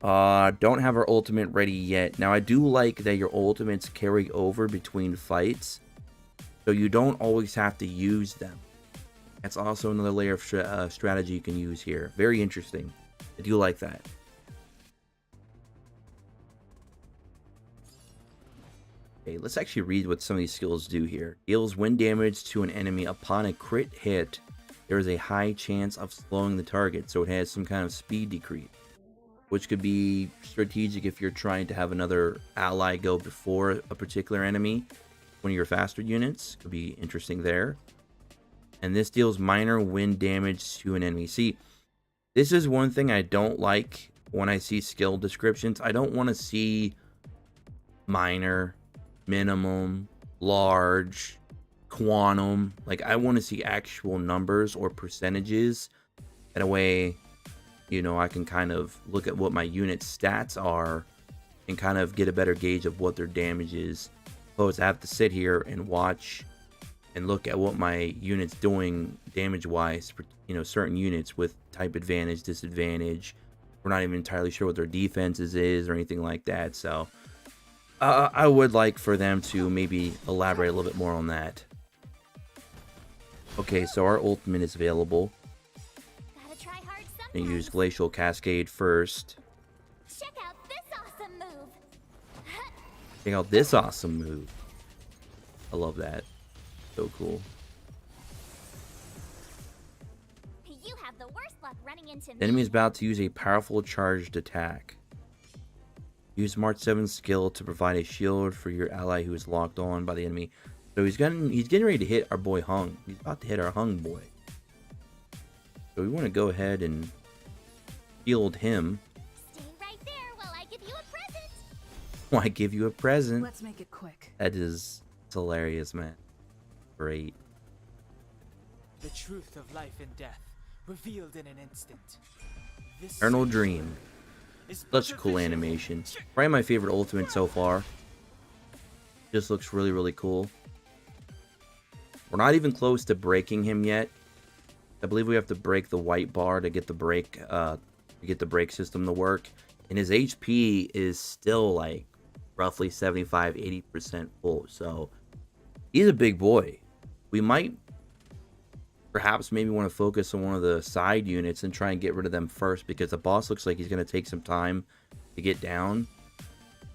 Don't have our ultimate ready yet. Now, I do like that your ultimates carry over between fights, so you don't always have to use them. That's also another layer of strategy you can use here. Very interesting. I do like that. Okay, let's actually read what some of these skills do here. Deals wind damage to an enemy upon a crit hit. There is a high chance of slowing the target, so it has some kind of speed decrease. which could be strategic if you're trying to have another ally go before a particular enemy. One of your faster units could be interesting there. And this deals minor wind damage to an enemy. See, this is one thing I don't like when I see skill descriptions. I don't want to see minor, minimum, large, quantum. Like, I want to see actual numbers or percentages. That a way, you know, I can kind of look at what my unit stats are and kind of get a better gauge of what their damage is. Suppose I have to sit here and watch and look at what my unit's doing damage-wise for, you know, certain units with type advantage, disadvantage. We're not even entirely sure what their defenses is or anything like that. So I would like for them to maybe elaborate a little bit more on that. Okay, so our ultimate is available. Gotta try hard I'm sometimes. gonna use Glacial Cascade first. Check out this awesome move. Check out this awesome move. I love that. So cool. You have the worst luck running into me. The enemy is about to use a powerful charged attack. Use March 7's skill to provide a shield for your ally who is locked on by the enemy. So he's getting ready to hit our boy Hung. He's about to hit our Hung boy. So we want to go ahead and shield him. Stay right there while I give you a present. Why give you a present? Let's make it quick. That is, it's hilarious, man. Great. The truth of life and death, revealed in an instant. This Eternal Dream. is but Such a cool vision. animation. Probably my favorite ultimate so far. Just looks really, really cool. We're not even close to breaking him yet. I believe we have to break the white bar to get the break system to work. And his HP is still like roughly 75-80% full. So he's a big boy. We might perhaps maybe want to focus on one of the side units and try and get rid of them first, because the boss looks like he's going to take some time to get down.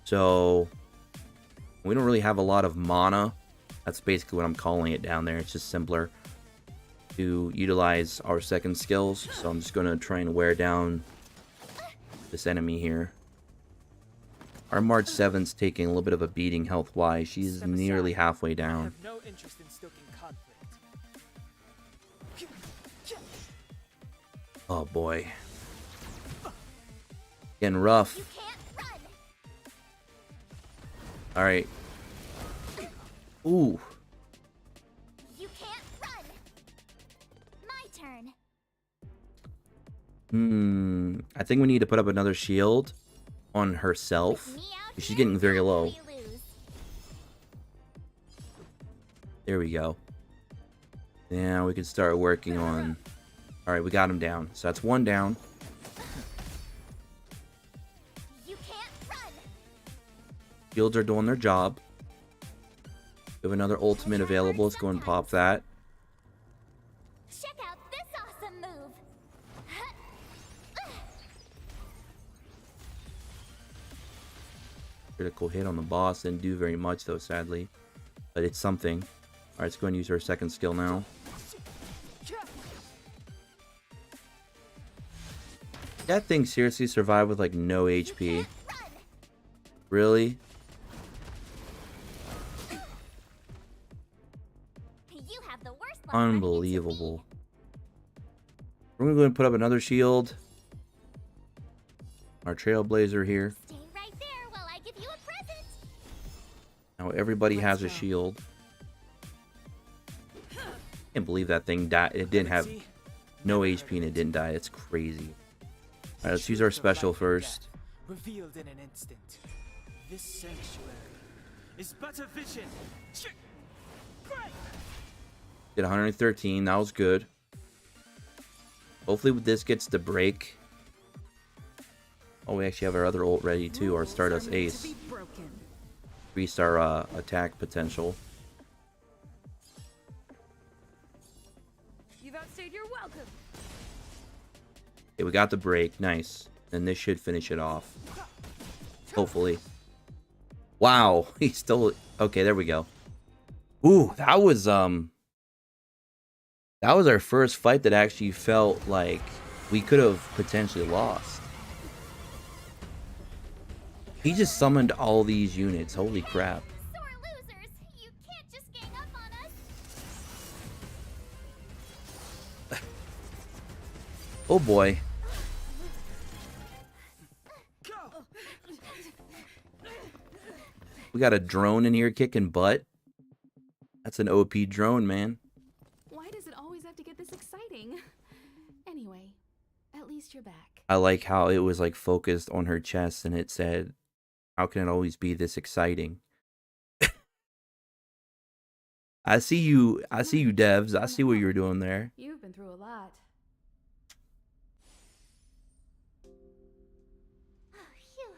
So we don't really have a lot of mana. That's basically what I'm calling it down there. It's just simpler to utilize our second skills. So I'm just going to try and wear down this enemy here. Our March 7's taking a little bit of a beating health-wise. She's Step nearly aside. halfway I down. have no interest in stoking conflict. Oh boy. Getting rough. You can't run. Alright. Ooh. You can't run. My turn. I think we need to put up another shield on herself. With me out She's here, getting very how low. will we lose? There we go. Now we can start working on... Alright, we got him down. So that's one down. You can't run. Shields are doing their job. We have another ultimate available. Let's go and pop that. Check out this awesome move. Critical hit on the boss. Didn't do very much though, sadly. But it's something. Alright, let's go and use our second skill now. That thing seriously survived with like no HP. Run. Really? You have the worst luck running into me. Unbelievable. We're gonna go and put up another shield. Our Trailblazer here. Stay right there while I give you a present. Now everybody has a shield. Can't believe that thing died. It didn't have See? no HP and it didn't die. It's crazy. Alright, let's use our special first. Revealed in an instant. This sanctuary is but a vision. Did 113. That was good. Hopefully this gets the break. Oh, we actually have our other ult ready too. Our Stardust Ace. Increased our attack potential. You've outstayed your welcome. Okay, we got the break. Nice. And this should finish it off. Hopefully. Wow. He's still... Okay, there we go. Ooh, that was our first fight that actually felt like we could have potentially lost. He just summoned all these units. Holy crap. Sore losers! You can't just gang up on us! Oh boy. We got a drone in here kicking butt. That's an OP drone, man. Why does it always have to get this exciting? Anyway, at least you're back. I like how it was like focused on her chest and it said, how can it always be this exciting? I see you, devs. I see what you were doing there. You've been through a lot. Phew.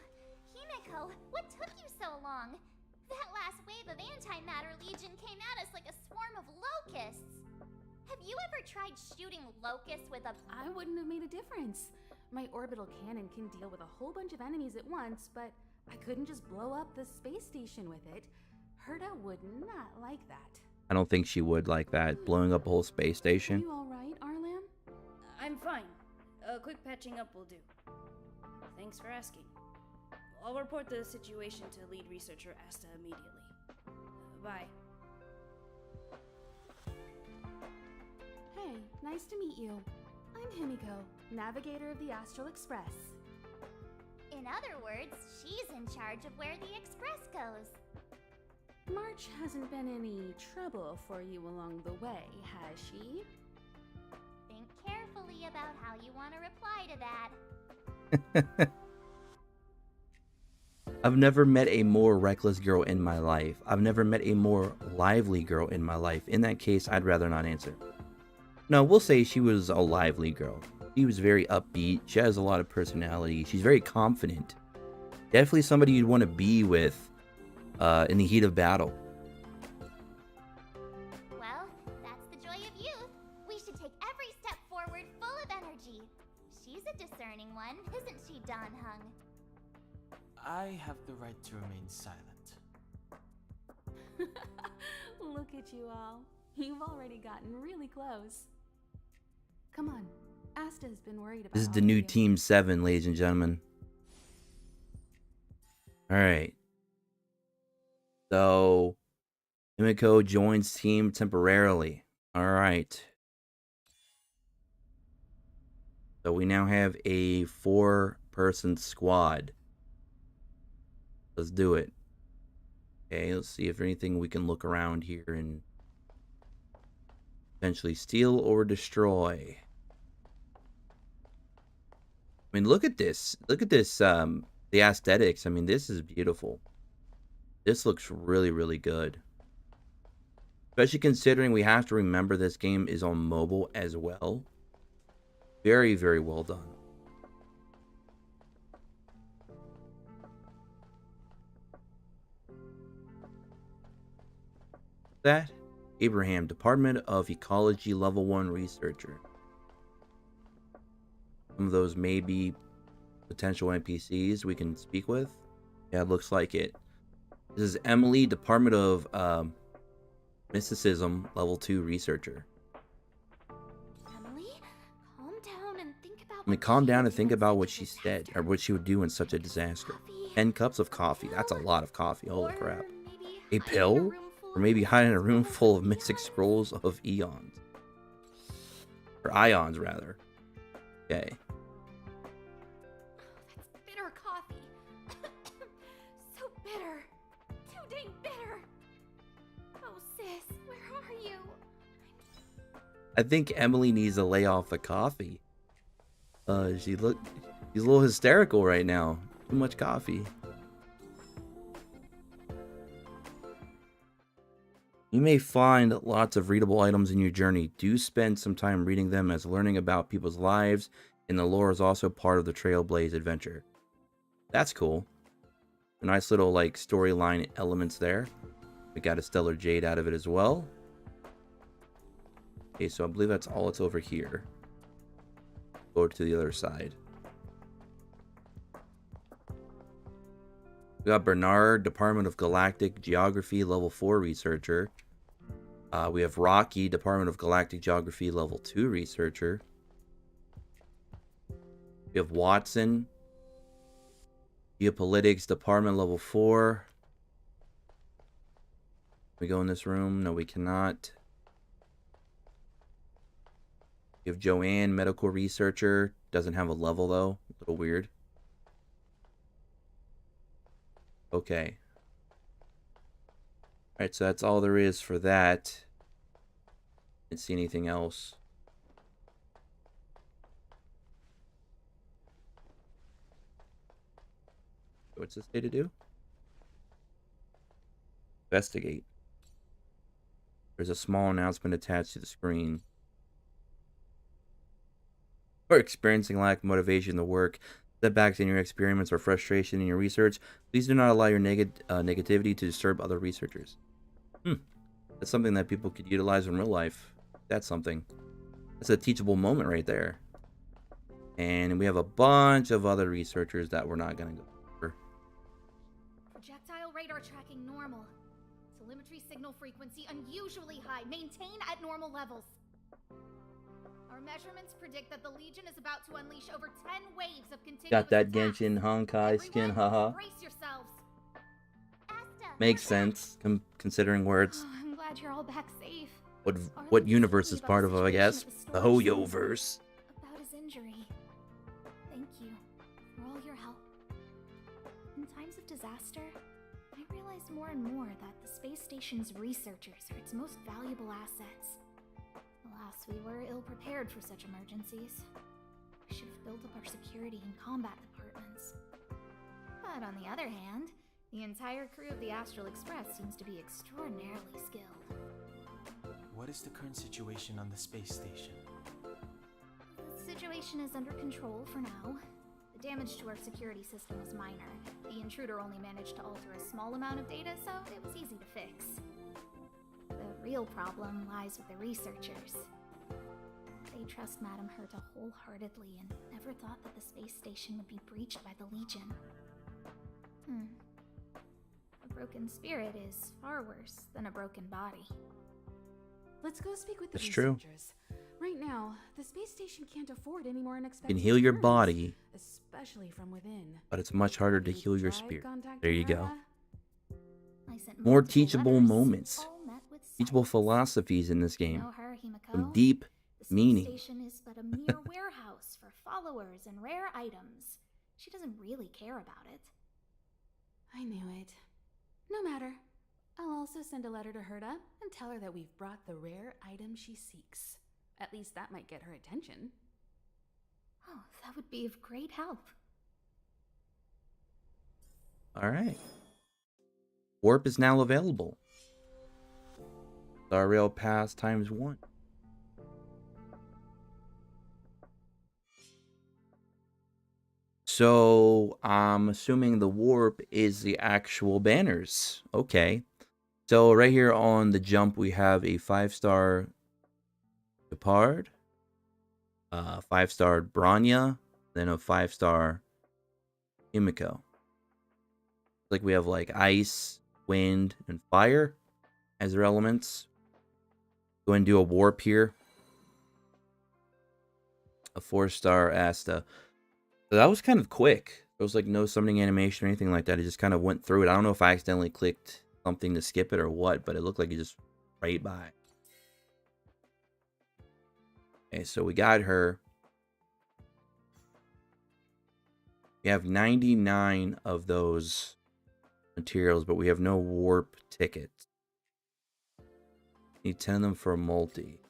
Himiko, what took you so long? That last wave of antimatter legion came at us like a swarm of locusts. Have you ever tried shooting locusts with a... I wouldn't have made a difference. My orbital cannon can deal with a whole bunch of enemies at once, but I couldn't just blow up the space station with it. Herta would not like that. I don't think she would like that, blowing up a whole space Are station. you alright, Arlam? I'm fine. A quick patching up will do. Thanks for asking. I'll report the situation to lead researcher Asta immediately. Bye. Hey, nice to meet you. I'm Himiko, navigator of the Astral Express. In other words, she's in charge of where the express goes. March hasn't been any trouble for you along the way, has she? Think carefully about how you want to reply to that. I've never met a more reckless girl in my life. I've never met a more lively girl in my life. In that case, I'd rather not answer. No, we'll say she was a lively girl. She was very upbeat. She has a lot of personality. She's very confident. Definitely somebody you'd want to be with in the heat of battle. Well, that's the joy of youth. We should take every step forward full of energy. She's a discerning one, isn't she, Don Hung? I have the right to remain silent. Look at you all. You've already gotten really close. Come on. Asta's been worried about This is all the of new you. Team 7, ladies and gentlemen. Alright. So, Himiko joins team temporarily. Alright. So we now have a 4-person squad. Let's do it. Okay, let's see if there's anything we can look around here and eventually steal or destroy. I mean, look at this. Look at this, the aesthetics. I mean, this is beautiful. This looks really, really good. Especially considering we have to remember this game is on mobile as well. Very, very well done. That Abraham, Department of Ecology Level 1 researcher. Some of those may be potential NPCs we can speak with. Yeah, it looks like it. This is Emily, Department of Mysticism Level 2 researcher. Emily, calm down and think about. I mean, calm down and think about what she said, or what she would do in such a disaster. 10 cups of coffee. That's a lot of coffee. Holy crap. A pill? Or maybe hide in a room full of mystic scrolls of eons. Or ions, rather. Okay. That's bitter coffee. So bitter. Too dang bitter. Oh, sis, where are you? I think Emily needs to lay off the coffee. She's a little hysterical right now. Too much coffee. You may find lots of readable items in your journey. Do spend some time reading them, as learning about people's lives and the lore is also part of the Trailblaze adventure. That's cool. A nice little like storyline elements there. We got a Stellar Jade out of it as well. Okay, so I believe that's all it's over here. Go to the other side. We got Bernard, Department of Galactic Geography, Level 4 researcher. We have Rocky, Department of Galactic Geography, Level 2 researcher. We have Watson, Geopolitics Department level 4. We go in this room. No, we cannot. You have Joanne, medical researcher. Doesn't have a level though. A little weird. Okay. Alright, so that's all there is for that. Didn't see anything else. What's this day to do? Investigate. There's a small announcement attached to the screen. Or experiencing lack of motivation in the work, setbacks in your experiments, or frustration in your research, please do not allow your negativity to disturb other researchers. That's something that people could utilize in real life. That's something. That's a teachable moment right there. And we have a bunch of other researchers that we're not going to go over. Projectile radar tracking normal. Telemetry signal frequency unusually high. Maintain at normal levels. Our measurements predict that the Legion is about to unleash over 10 waves of continuous Got that attacks. Genshin Honkai skin, haha. Brace yourselves. Asta, Makes look sense, considering where it's... Oh, I'm glad you're all back safe. What universe is part of, I guess? The Hoyoverse. Hoyoverse. About his injury. Thank you for all your help. In times of disaster, I realized more and more that the space station's researchers are its most valuable assets. Alas, we were ill-prepared for such emergencies. We should have built up our security and combat departments. But on the other hand, the entire crew of the Astral Express seems to be extraordinarily skilled. What is the current situation on the space station? The situation is under control for now. The damage to our security system was minor. The intruder only managed to alter a small amount of data, so it was easy to fix. The real problem lies with the researchers. They trust Madame Herta wholeheartedly and never thought that the space station would be breached by the Legion. A broken spirit is far worse than a broken body. Let's go speak with the That's true. researchers. Right now, the space station can't afford any more unexpected You can heal your turns, body, especially from within. but it's much harder to Have you heal your tried spirit. contacting There you go. Clara? I sent More multiple teachable letters, moments. all met with Teachable silence. philosophies in this You game. know her, Himiko? Some deep The space meaning. station is but a mere warehouse for followers and rare items. She doesn't really care about it. I knew it. No matter. I'll also send a letter to Herta and tell her that we've brought the rare item she seeks. At least that might get her attention. Oh, that would be of great help. Alright. Warp is now available. Star Rail Pass ×1. So, I'm assuming the warp is the actual banners. Okay. So, right here on the jump, we have a 5-star Gepard, 5-star Branya, then a 5-star Himiko. Like we have like ice, wind, and fire as their elements. Go ahead and do a warp here. A 4-star Asta. So that was kind of quick. There was like no summoning animation or anything like that. It just kind of went through it. I don't know if I accidentally clicked something to skip it or what, but it looked like it just right by. Okay, so we got her. We have 99 of those materials, but we have no warp tickets. Need 10 of them for a multi.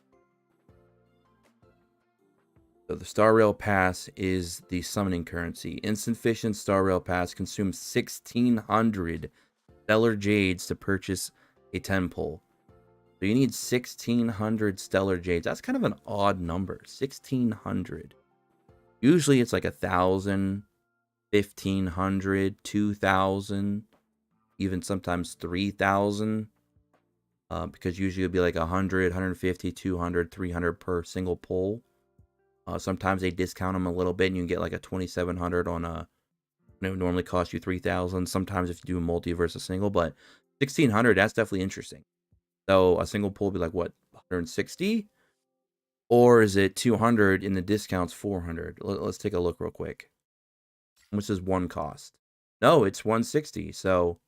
So the Star Rail Pass is the summoning currency. Insufficient Star Rail Pass consumes 1,600 Stellar Jades to purchase a 10 pull. So you need 1,600 Stellar Jades. That's kind of an odd number. 1,600. Usually it's like 1,000, 1,500, 2,000, even sometimes 3,000. Because usually it'd be like 100, 150, 200, 300 per single pull. Sometimes they discount them a little bit and you can get like a 2,700 on a, it would normally cost you 3,000. Sometimes if you do a multi versus single, but 1,600, that's definitely interesting. So a single pull would be like what, 160? Or is it 200 in the discounts 400? Let's take a look real quick. How much does one cost? No, it's 160. So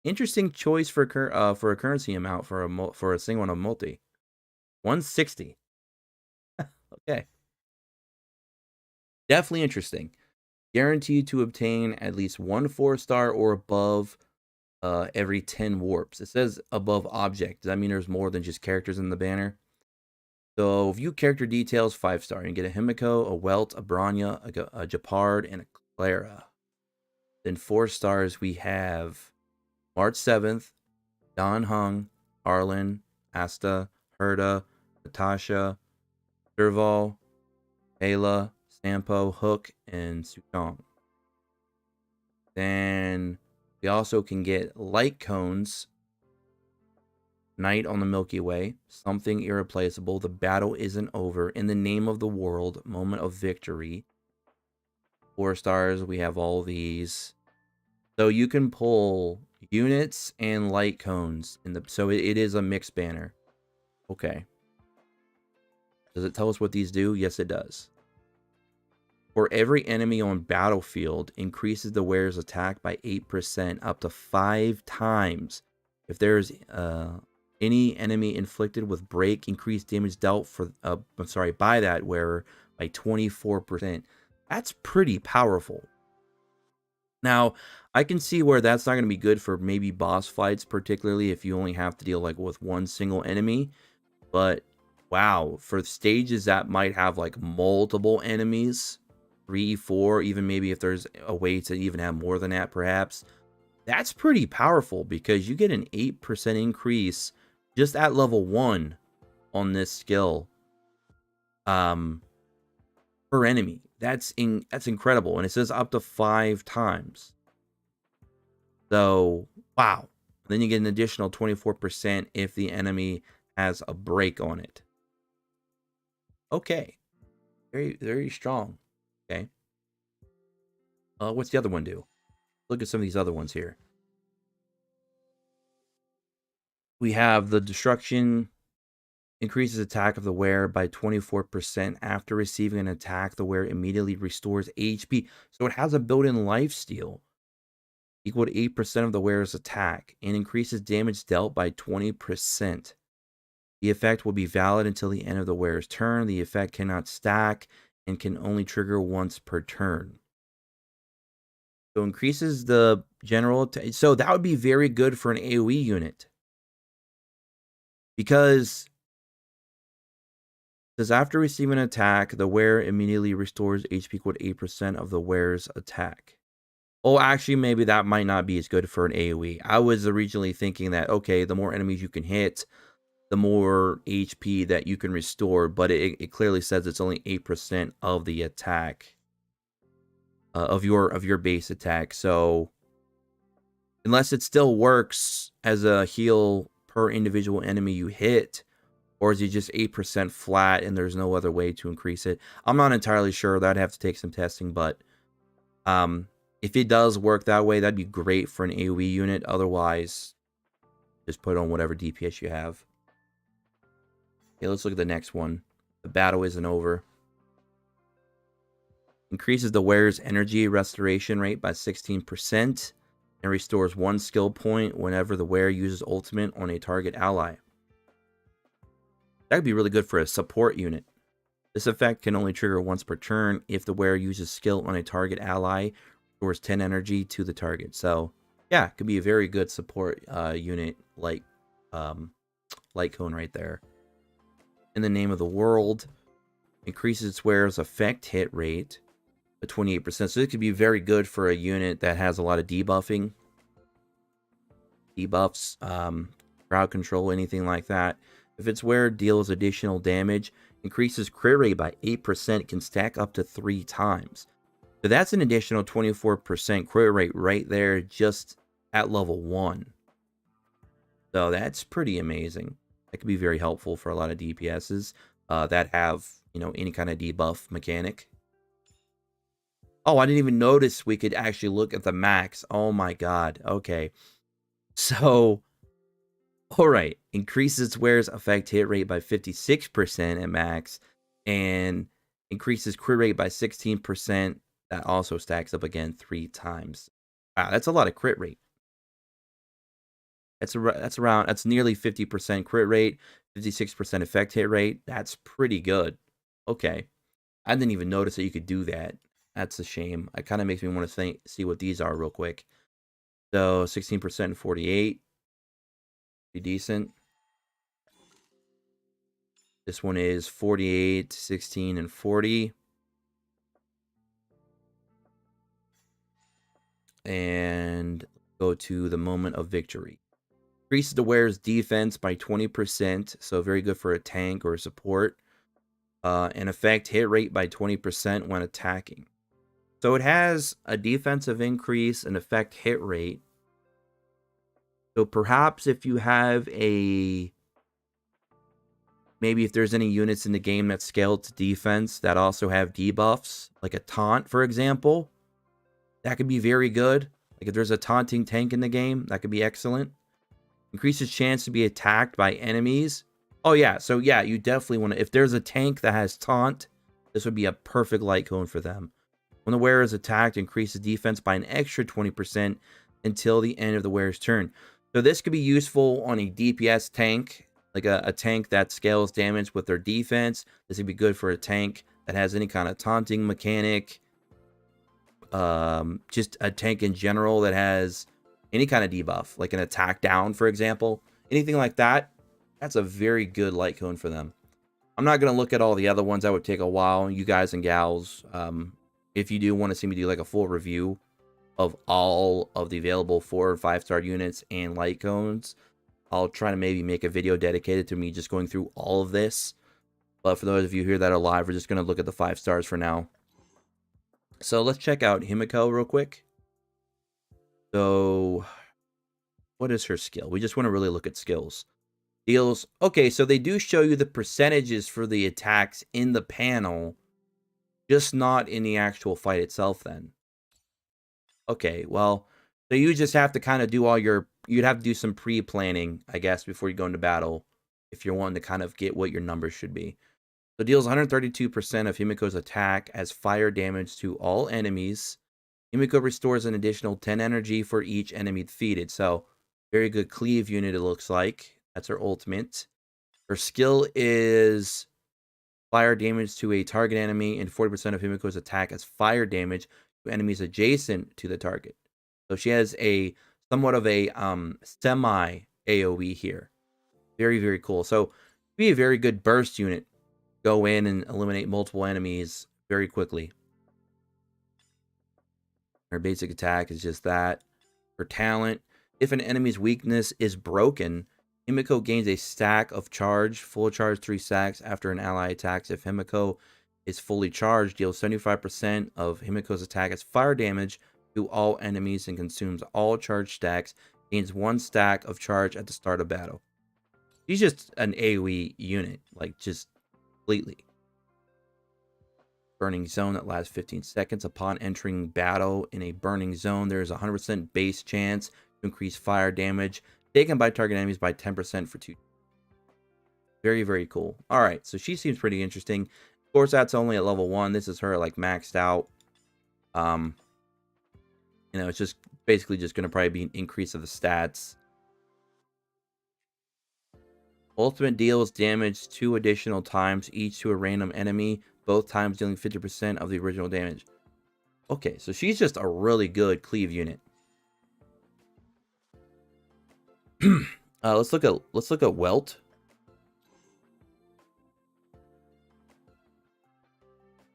interesting choice for a currency amount for a single on a multi. 160. Okay. Definitely interesting. Guaranteed to obtain at least 1 4-star or above every 10 warps. It says above object. Does that mean there's more than just characters in the banner? So view character details, 5-star. You get a Himiko, a Welt, a Branya, a Japard, and a Clara. Then 4 stars we have March 7th, Don Hung, Arlen, Asta, Herta, Natasha, Serval, Ayla, Sampo, Hook, and Suchong. Then we also can get light cones, Night on the Milky Way, Something Irreplaceable, The Battle Isn't Over, In the Name of the World, Moment of Victory. 4 stars, we have all these. So you can pull units and light cones so it is a mixed banner. Okay. Does it tell us what these do? Yes, it does. For every enemy on battlefield, increases the wearer's attack by 8% up to 5 times. If there's any enemy inflicted with break, increased damage dealt by that wearer by 24%. That's pretty powerful. Now, I can see where that's not going to be good for maybe boss fights, particularly if you only have to deal like with one single enemy. But wow, for stages that might have like multiple enemies, 3, 4, even maybe if there's a way to even have more than that, perhaps. That's pretty powerful because you get an 8% increase just at level 1 on this skill per enemy. That's incredible, and it says up to 5 times. So wow. Then you get an additional 24% if the enemy has a break on it. Okay, very, very strong. Okay, what's the other one do? Look at some of these other ones here. We have the destruction. Increases attack of the wearer by 24% after receiving an attack. The wearer immediately restores HP. So it has a built-in lifesteal equal to 8% of the wearer's attack and increases damage dealt by 20%. The effect will be valid until the end of the wearer's turn. The effect cannot stack and can only trigger once per turn. So increases the general. So that would be very good for an AoE unit. Because says after receiving an attack, the wearer immediately restores HP equal to 8% of the wearer's attack. Oh, actually, maybe that might not be as good for an AoE. I was originally thinking that, okay, the more enemies you can hit, the more HP that you can restore, but it clearly says it's only 8% of the attack, of your base attack. So unless it still works as a heal per individual enemy you hit, or is it just 8% flat and there's no other way to increase it? I'm not entirely sure. That'd have to take some testing, but if it does work that way, that'd be great for an AoE unit. Otherwise, just put on whatever DPS you have. Okay, let's look at the next one. The battle isn't over. Increases the wearer's energy restoration rate by 16% and restores 1 skill point whenever the wearer uses ultimate on a target ally. That would be really good for a support unit. This effect can only trigger once per turn if the wearer uses skill on a target ally, restores 10 energy to the target. So, yeah, it could be a very good support unit like Light Cone right there. In the Name of the World, increases its wearer's effect hit rate by 28%. So it could be very good for a unit that has a lot of debuffing. Debuffs, crowd control, anything like that. If its wearer deals additional damage, increases crit rate by 8%, can stack up to 3 times. So that's an additional 24% crit rate right there just at level 1. So that's pretty amazing. That could be very helpful for a lot of DPSs that have, any kind of debuff mechanic. Oh, I didn't even notice we could actually look at the max. Oh my god. Okay. So, alright. Increases its wearer's effect hit rate by 56% at max. And increases crit rate by 16%. That also stacks up again 3 times. Wow, that's a lot of crit rate. That's nearly 50% crit rate, 56% effect hit rate. That's pretty good. Okay. I didn't even notice that you could do that. That's a shame. It kind of makes me want to see what these are real quick. So 16% and 48. Pretty decent. This one is 48, 16, and 40. And go to the moment of victory. Increases the wearer's defense by 20%, so very good for a tank or a support. And effect hit rate by 20% when attacking. So it has a defensive increase and effect hit rate. So perhaps if you have maybe if there's any units in the game that scale to defense that also have debuffs, like a taunt, for example, that could be very good. Like if there's a taunting tank in the game, that could be excellent. Increases chance to be attacked by enemies. Oh yeah, so yeah, you definitely want to, if there's a tank that has taunt, this would be a perfect light cone for them. When the wearer is attacked, increases defense by an extra 20% until the end of the wearer's turn. So this could be useful on a DPS tank, like a tank that scales damage with their defense. This would be good for a tank that has any kind of taunting mechanic. Just a tank in general that has any kind of debuff, like an attack down, for example. Anything like that, that's a very good light cone for them. I'm not going to look at all the other ones. That would take a while. You guys and gals, if you do want to see me do like a full review of all of the available 4- or 5-star units and light cones, I'll try to maybe make a video dedicated to me just going through all of this. But for those of you here that are live, we're just going to look at the 5 stars for now. So let's check out Himiko real quick. So what is her skill? We just want to really look at skills. Deals. Okay, so they do show you the percentages for the attacks in the panel, just not in the actual fight itself then. Okay, well, so you just have to kind of do you'd have to do some pre-planning, I guess, before you go into battle, if you're wanting to kind of get what your numbers should be. So deals 132% of Himiko's attack as fire damage to all enemies. Himiko restores an additional 10 energy for each enemy defeated. So, very good cleave unit, it looks like. That's her ultimate. Her skill is fire damage to a target enemy, and 40% of Himiko's attack as fire damage to enemies adjacent to the target. So she has somewhat of a semi AoE here. Very, very cool. So, be a very good burst unit. Go in and eliminate multiple enemies very quickly. Her basic attack is just that. Her talent, if an enemy's weakness is broken, Himiko gains a stack of charge, full charge 3 stacks after an ally attacks. If Himiko is fully charged, deals 75% of Himiko's attack as fire damage to all enemies and consumes all charge stacks. Gains 1 stack of charge at the start of battle. She's just an AoE unit, like just completely. Burning zone that lasts 15 seconds. Upon entering battle in a burning zone, there is a 100% base chance to increase fire damage taken by target enemies by 10% for 2. Very, very cool. All right, so she seems pretty interesting. Of course, that's only at level 1. This is her like maxed out. You know, it's just basically just going to probably be an increase of the stats. Ultimate deals damage 2 additional times each to a random enemy, both times dealing 50% of the original damage. Okay, so she's just a really good cleave unit. Let's look at Welt.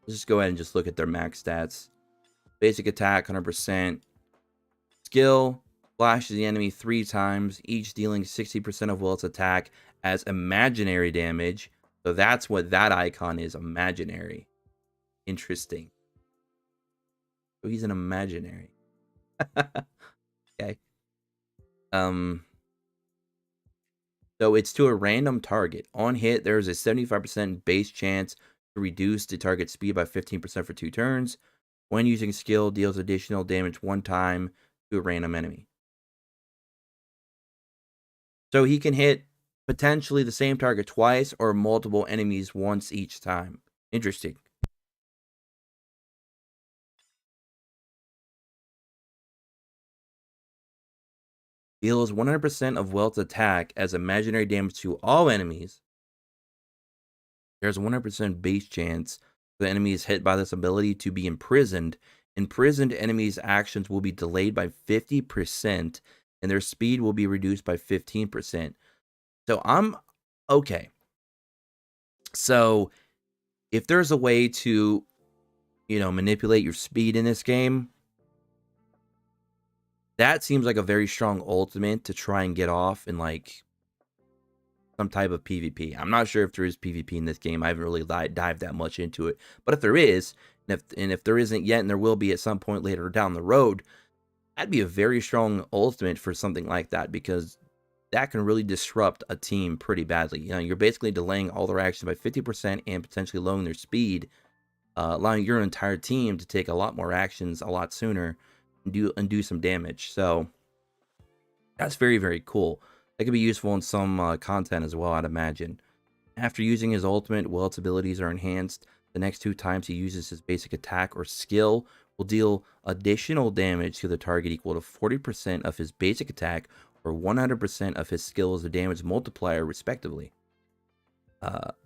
Let's just go ahead and just look at their max stats. Basic attack 100%. Skill flashes the enemy 3 times, each dealing 60% of Welt's attack as imaginary damage. So that's what that icon is, imaginary. Interesting. So he's an imaginary. Okay. So it's to a random target. On hit, there is a 75% base chance to reduce the target speed by 15% for 2 turns. When using skill, deals additional damage 1 time to a random enemy. So he can hit potentially the same target twice or multiple enemies once each time. Interesting. Deals 100% of Welt's attack as imaginary damage to all enemies. There's a 100% base chance the enemy is hit by this ability to be imprisoned. Imprisoned enemies' actions will be delayed by 50%, and their speed will be reduced by 15%. So I'm okay. So if there's a way to, manipulate your speed in this game, that seems like a very strong ultimate to try and get off in like some type of PvP. I'm not sure if there is PvP in this game. I haven't really dived that much into it. But if there is, and if there isn't yet, and there will be at some point later down the road, that'd be a very strong ultimate for something like that, because that can really disrupt a team pretty badly. You're basically delaying all their actions by 50% and potentially lowering their speed, allowing your entire team to take a lot more actions a lot sooner and do some damage. So that's very, very cool. That could be useful in some content as well, I'd imagine. After using his ultimate, Welt's abilities are enhanced. The next 2 times he uses his basic attack or skill will deal additional damage to the target equal to 40% of his basic attack or 100% of his skill as a damage multiplier, respectively.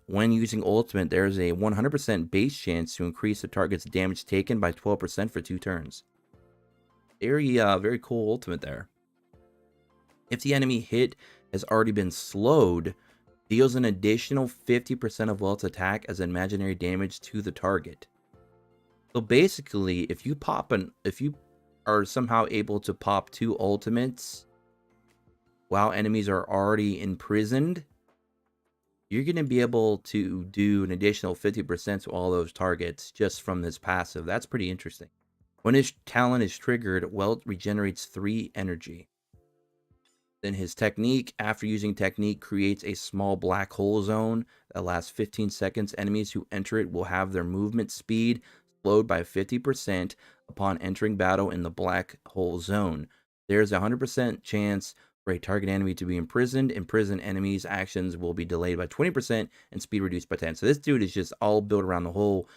When using ultimate, there is a 100% base chance to increase the target's damage taken by 12% for 2 turns. Very cool ultimate there. If the enemy hit has already been slowed, deals an additional 50% of Welt's attack as imaginary damage to the target. So basically, if you are somehow able to pop 2 ultimates while enemies are already imprisoned, you're going to be able to do an additional 50% to all those targets just from this passive. That's pretty interesting. When his Talon is triggered, Welt regenerates 3 energy. Then his technique, after using technique, creates a small black hole zone that lasts 15 seconds. Enemies who enter it will have their movement speed slowed by 50% upon entering battle in the black hole zone. There's a 100% chance for a target enemy to be imprisoned. Imprisoned enemies' actions will be delayed by 20% and speed reduced by 10. So this dude is just all built around the whole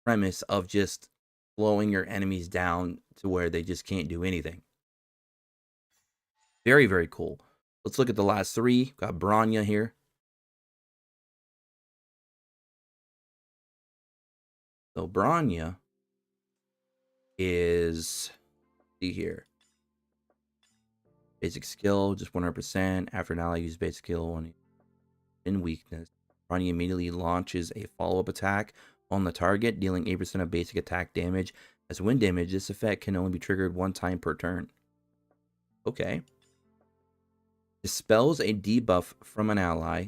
premise of just slowing your enemies down to where they just can't do anything. Very, very cool. Let's look at the last 3. Got Bronya here. So Bronya is, see here, basic skill, just 100%. After an ally uses basic skill in weakness, Bronya immediately launches a follow-up attack on the target, dealing 8% of basic attack damage. As wind damage, this effect can only be triggered 1 time per turn. Okay. Dispels a debuff from an ally,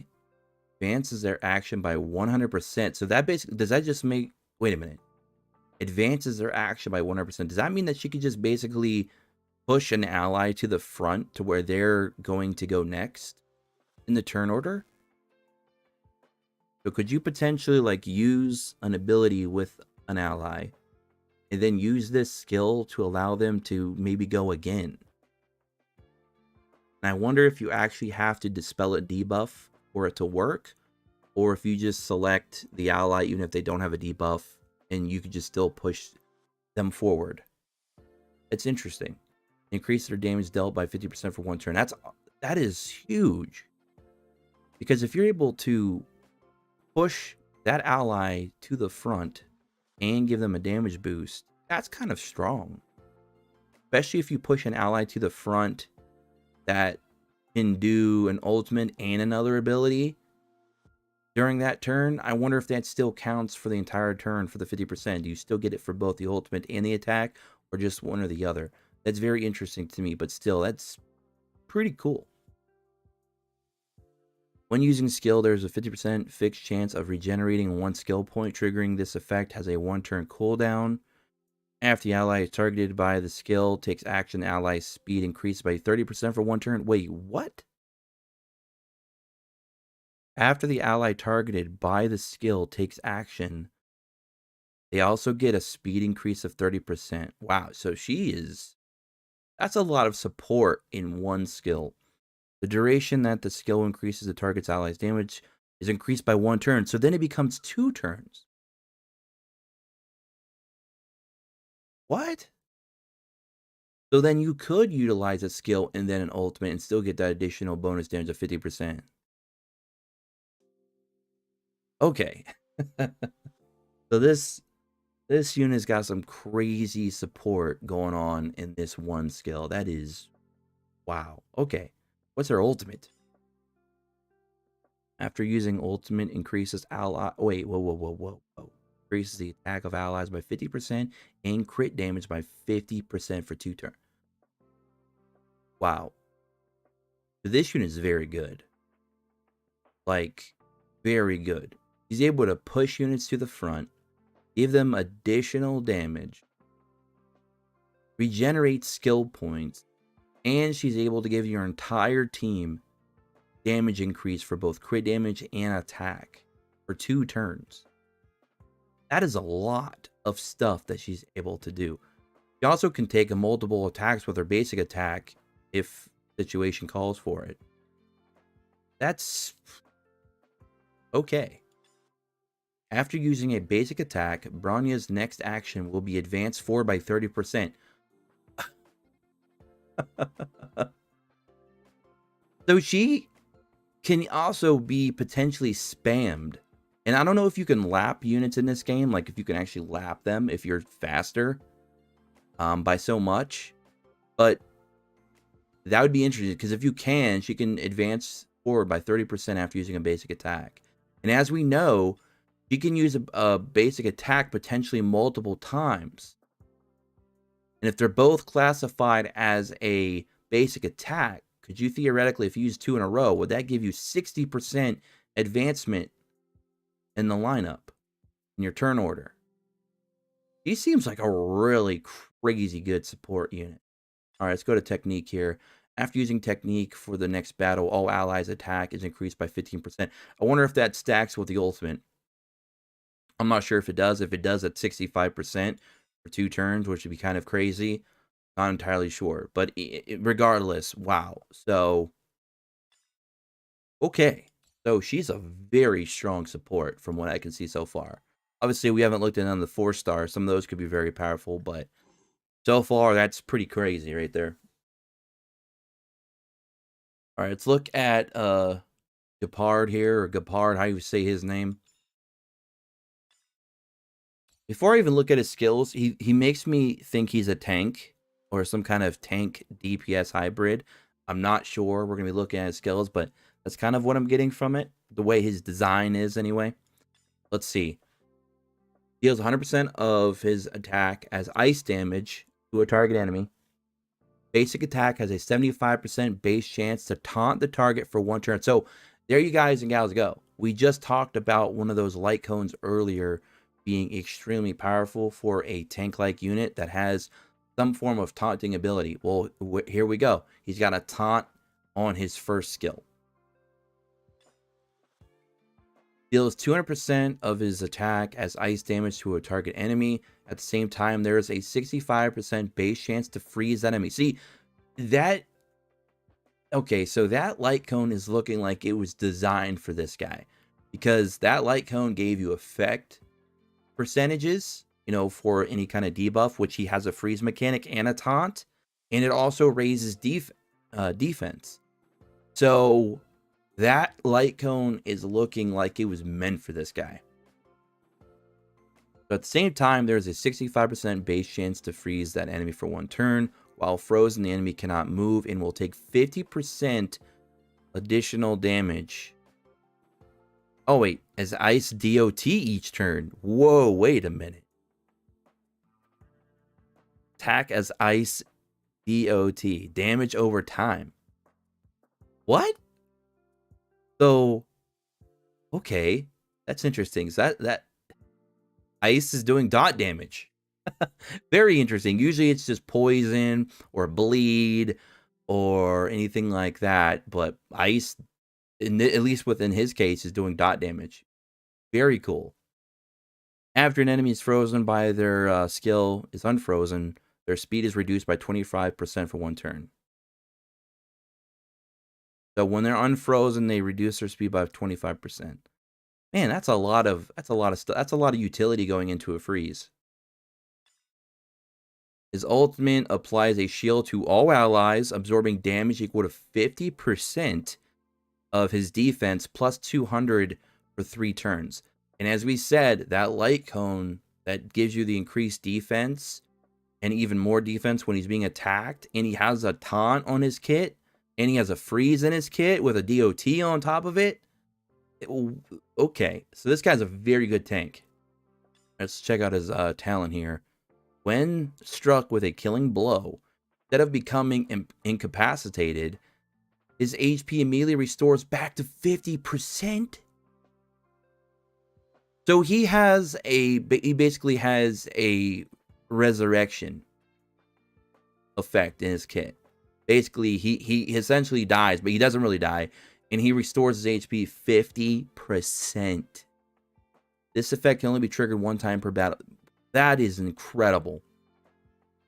advances their action by 100%. So that basically, does that just make, wait a minute, advances their action by 100%. Does that mean that she could just basically push an ally to the front to where they're going to go next in the turn order? So could you potentially like use an ability with an ally and then use this skill to allow them to maybe go again? And I wonder if you actually have to dispel a debuff for it to work, or if you just select the ally even if they don't have a debuff and you could just still push them forward. It's interesting. Increase their damage dealt by 50% for 1 turn. That is huge. Because if you're able to push that ally to the front and give them a damage boost, that's kind of strong. Especially if you push an ally to the front that can do an ultimate and another ability during that turn. I wonder if that still counts for the entire turn for the 50%. Do you still get it for both the ultimate and the attack, or just one or the other? That's very interesting to me, but still, that's pretty cool. When using skill, there's a 50% fixed chance of regenerating 1 skill point. Triggering this effect has a 1-turn cooldown. After the ally is targeted by the skill, takes action, the ally's speed increases by 30% for 1 turn. Wait, what? After the ally targeted by the skill takes action, they also get a speed increase of 30%. Wow, so that's a lot of support in 1 skill. The duration that the skill increases the target's ally's damage is increased by 1 turn, so then it becomes 2 turns. What? So then you could utilize a skill and then an ultimate and still get that additional bonus damage of 50%. Okay. So this unit's got some crazy support going on in this one skill. That is, wow. Okay. What's her ultimate? After using ultimate, increases ally. Wait, whoa. Increases the attack of allies by 50% and crit damage by 50% for 2 turns. Wow. This unit is very good. Like, very good. He's able to push units to the front, give them additional damage, regenerate skill points, and she's able to give your entire team damage increase for both crit damage and attack for 2 turns. That is a lot of stuff that she's able to do. She also can take multiple attacks with her basic attack if situation calls for it. That's okay. After using a basic attack, Bronya's next action will be advanced forward by 30%. So she can also be potentially spammed. And I don't know if you can lap units in this game, like if you can actually lap them if you're faster by so much. But that would be interesting, because if you can, she can advance forward by 30% after using a basic attack. And as we know, she can use a basic attack potentially multiple times. And if they're both classified as a basic attack, could you theoretically, if you use 2 in a row, would that give you 60% advancement in the lineup, in your turn order? He seems like a really crazy good support unit. All right, let's go to technique here. After using technique for the next battle, all allies' attack is increased by 15%. I wonder if that stacks with the ultimate. I'm not sure if it does. If it does at 65% for 2 turns, which would be kind of crazy. Not entirely sure. But regardless, wow. So, okay. So she's a very strong support from what I can see so far. Obviously, we haven't looked at none of the 4-stars. Some of those could be very powerful, but so far, that's pretty crazy right there. All right, let's look at Gepard here, or Gepard, how you say his name. Before I even look at his skills, he makes me think he's a tank or some kind of tank DPS hybrid. I'm not sure. We're going to be looking at his skills, but that's kind of what I'm getting from it. The way his design is anyway. Let's see. Deals 100% of his attack as ice damage to a target enemy. Basic attack has a 75% base chance to taunt the target for 1 turn. So there you guys and gals go. We just talked about one of those light cones earlier being extremely powerful for a tank-like unit that has some form of taunting ability. Well, here we go. He's got a taunt on his first skill. Deals 200% of his attack as ice damage to a target enemy. At the same time, there is a 65% base chance to freeze that enemy. See, that... Okay, so that light cone is looking like it was designed for this guy. Because that light cone gave you effect percentages, you know, for any kind of debuff, which he has a freeze mechanic and a taunt. And it also raises defense. So that light cone is looking like it was meant for this guy. But at the same time, there's a 65% base chance to freeze that enemy for 1 turn. While frozen, the enemy cannot move and will take 50% additional damage. Oh, wait. As ice DOT each turn. Whoa, wait a minute. Attack as ice DOT. Damage over time. What? So, okay. That's interesting. So that ice is doing dot damage. Very interesting. Usually it's just poison or bleed or anything like that. But ice, at least within his case, is doing dot damage. Very cool. After an enemy is frozen by their skill is unfrozen, their speed is reduced by 25% for 1 turn. So when they're unfrozen, they reduce their speed by 25%. Man, that's a lot of stuff. That's a lot of utility going into a freeze. His ultimate applies a shield to all allies, absorbing damage equal to 50% of his defense plus 200 for 3 turns. And as we said, that light cone that gives you the increased defense and even more defense when he's being attacked, and he has a taunt on his kit, and he has a freeze in his kit with a DOT on top of it. Okay, so this guy's a very good tank. Let's check out his Talon here. When struck with a killing blow, instead of becoming incapacitated, his HP immediately restores back to 50%. So he basically has a resurrection effect in his kit. Basically, he essentially dies, but he doesn't really die, and he restores his HP 50%. This effect can only be triggered 1 time per battle. That is incredible.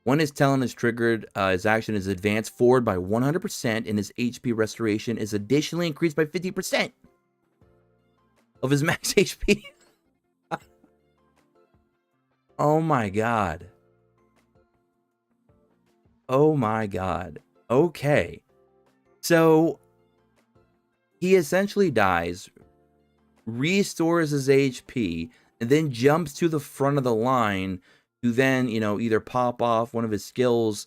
When his Talon is triggered, his action is advanced forward by 100%, and his HP restoration is additionally increased by 50% of his max HP. Oh my god. Oh my god. Okay. So, he essentially dies, restores his HP, and then jumps to the front of the line to then, either pop off one of his skills,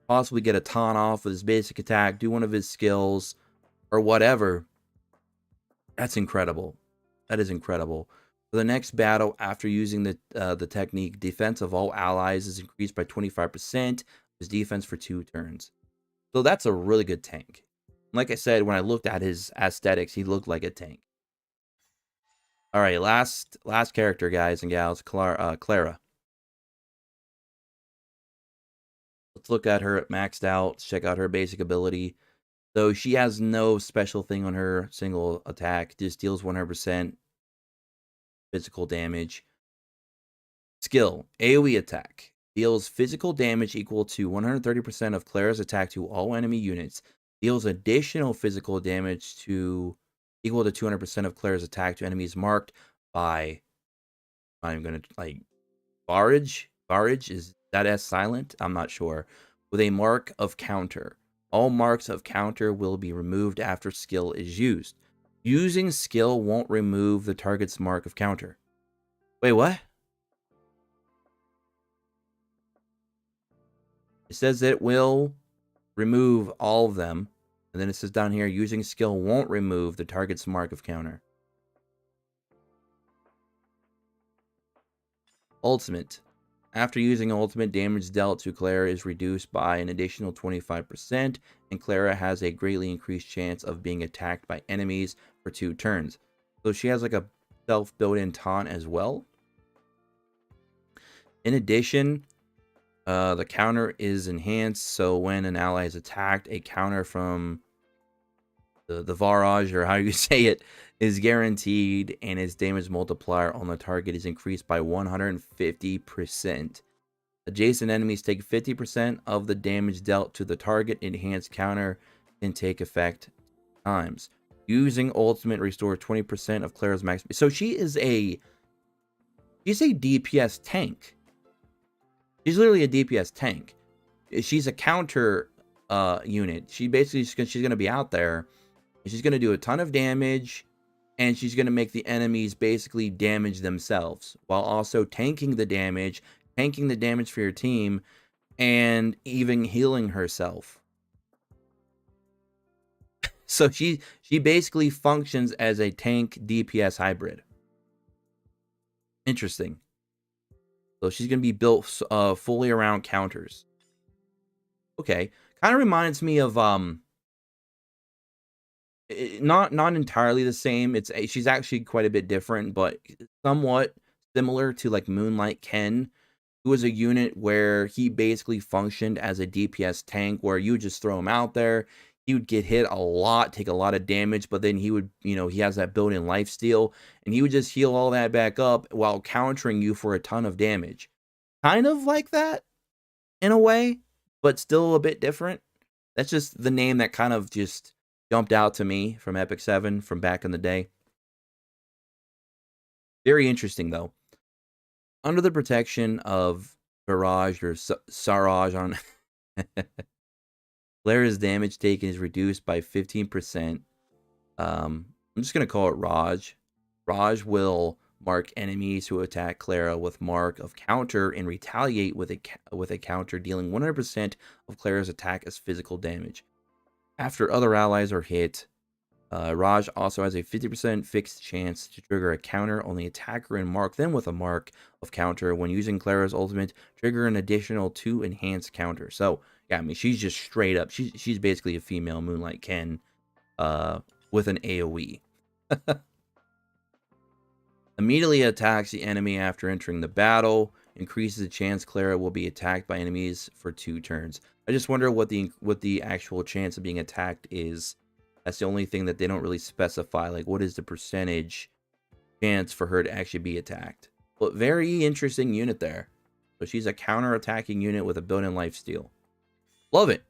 possibly get a taunt off with his basic attack, do one of his skills, or whatever. That's incredible. That is incredible. For the next battle, after using the technique, defense of all allies is increased by 25%, his defense for 2 turns. So that's a really good tank. Like I said, when I looked at his aesthetics, he looked like a tank. All right, last character, guys and gals, Clara. Let's look at her maxed out. Check out her basic ability. So she has no special thing on her single attack. Just deals 100% physical damage. Skill, AoE attack. Deals physical damage equal to 130% of Clara's attack to all enemy units. Deals additional physical damage equal to 200% of Clara's attack to enemies marked by, I'm going to, barrage? Barrage? Is that S silent? I'm not sure. With a mark of counter. All marks of counter will be removed after skill is used. Using skill won't remove the target's mark of counter. Wait, what? It says it will remove all of them. And then it says down here, using skill won't remove the target's mark of counter. Ultimate. After using ultimate, damage dealt to Clara is reduced by an additional 25%, and Clara has a greatly increased chance of being attacked by enemies for 2 turns. So she has like a self-built-in taunt as well. In addition, the counter is enhanced, so when an ally is attacked, a counter from the Varage, or how you say it, is guaranteed, and its damage multiplier on the target is increased by 150%. Adjacent enemies take 50% of the damage dealt to the target. Enhanced counter can take effect times. Using ultimate restore 20% of Clara's max. So she's a DPS tank. She's literally a DPS tank. She's a counter unit. She's going to be out there. And she's going to do a ton of damage. And she's going to make the enemies basically damage themselves. While also tanking the damage for your team. And even healing herself. So she basically functions as a tank DPS hybrid. Interesting. So she's going to be built fully around counters. Okay. Kind of reminds me of not entirely the same. She's actually quite a bit different, but somewhat similar to like Moonlight Ken, who was a unit where he basically functioned as a DPS tank, where you would just throw him out there. He would get hit a lot, take a lot of damage, but then he would, he has that built-in lifesteal, and he would just heal all that back up while countering you for a ton of damage. Kind of like that, in a way, but still a bit different. That's just the name that kind of just jumped out to me from Epic 7 from back in the day. Very interesting, though. Under the protection of barrage or Saraj on. Clara's damage taken is reduced by 15%. I'm just gonna call it Raj. Raj will mark enemies who attack Clara with mark of counter and retaliate with a counter, dealing 100% of Clara's attack as physical damage. After other allies are hit, Raj also has a 50% fixed chance to trigger a counter on the attacker and mark them with a mark of counter. When using Clara's ultimate, trigger an additional 2 enhanced counter. So yeah, I mean, she's just straight up. She's basically a female Moonlight Ken with an AoE. Immediately attacks the enemy after entering the battle. Increases the chance Clara will be attacked by enemies for 2 turns. I just wonder what the actual chance of being attacked is. That's the only thing that they don't really specify. Like, what is the percentage chance for her to actually be attacked? But very interesting unit there. So she's a counter-attacking unit with a built-in lifesteal. Love it.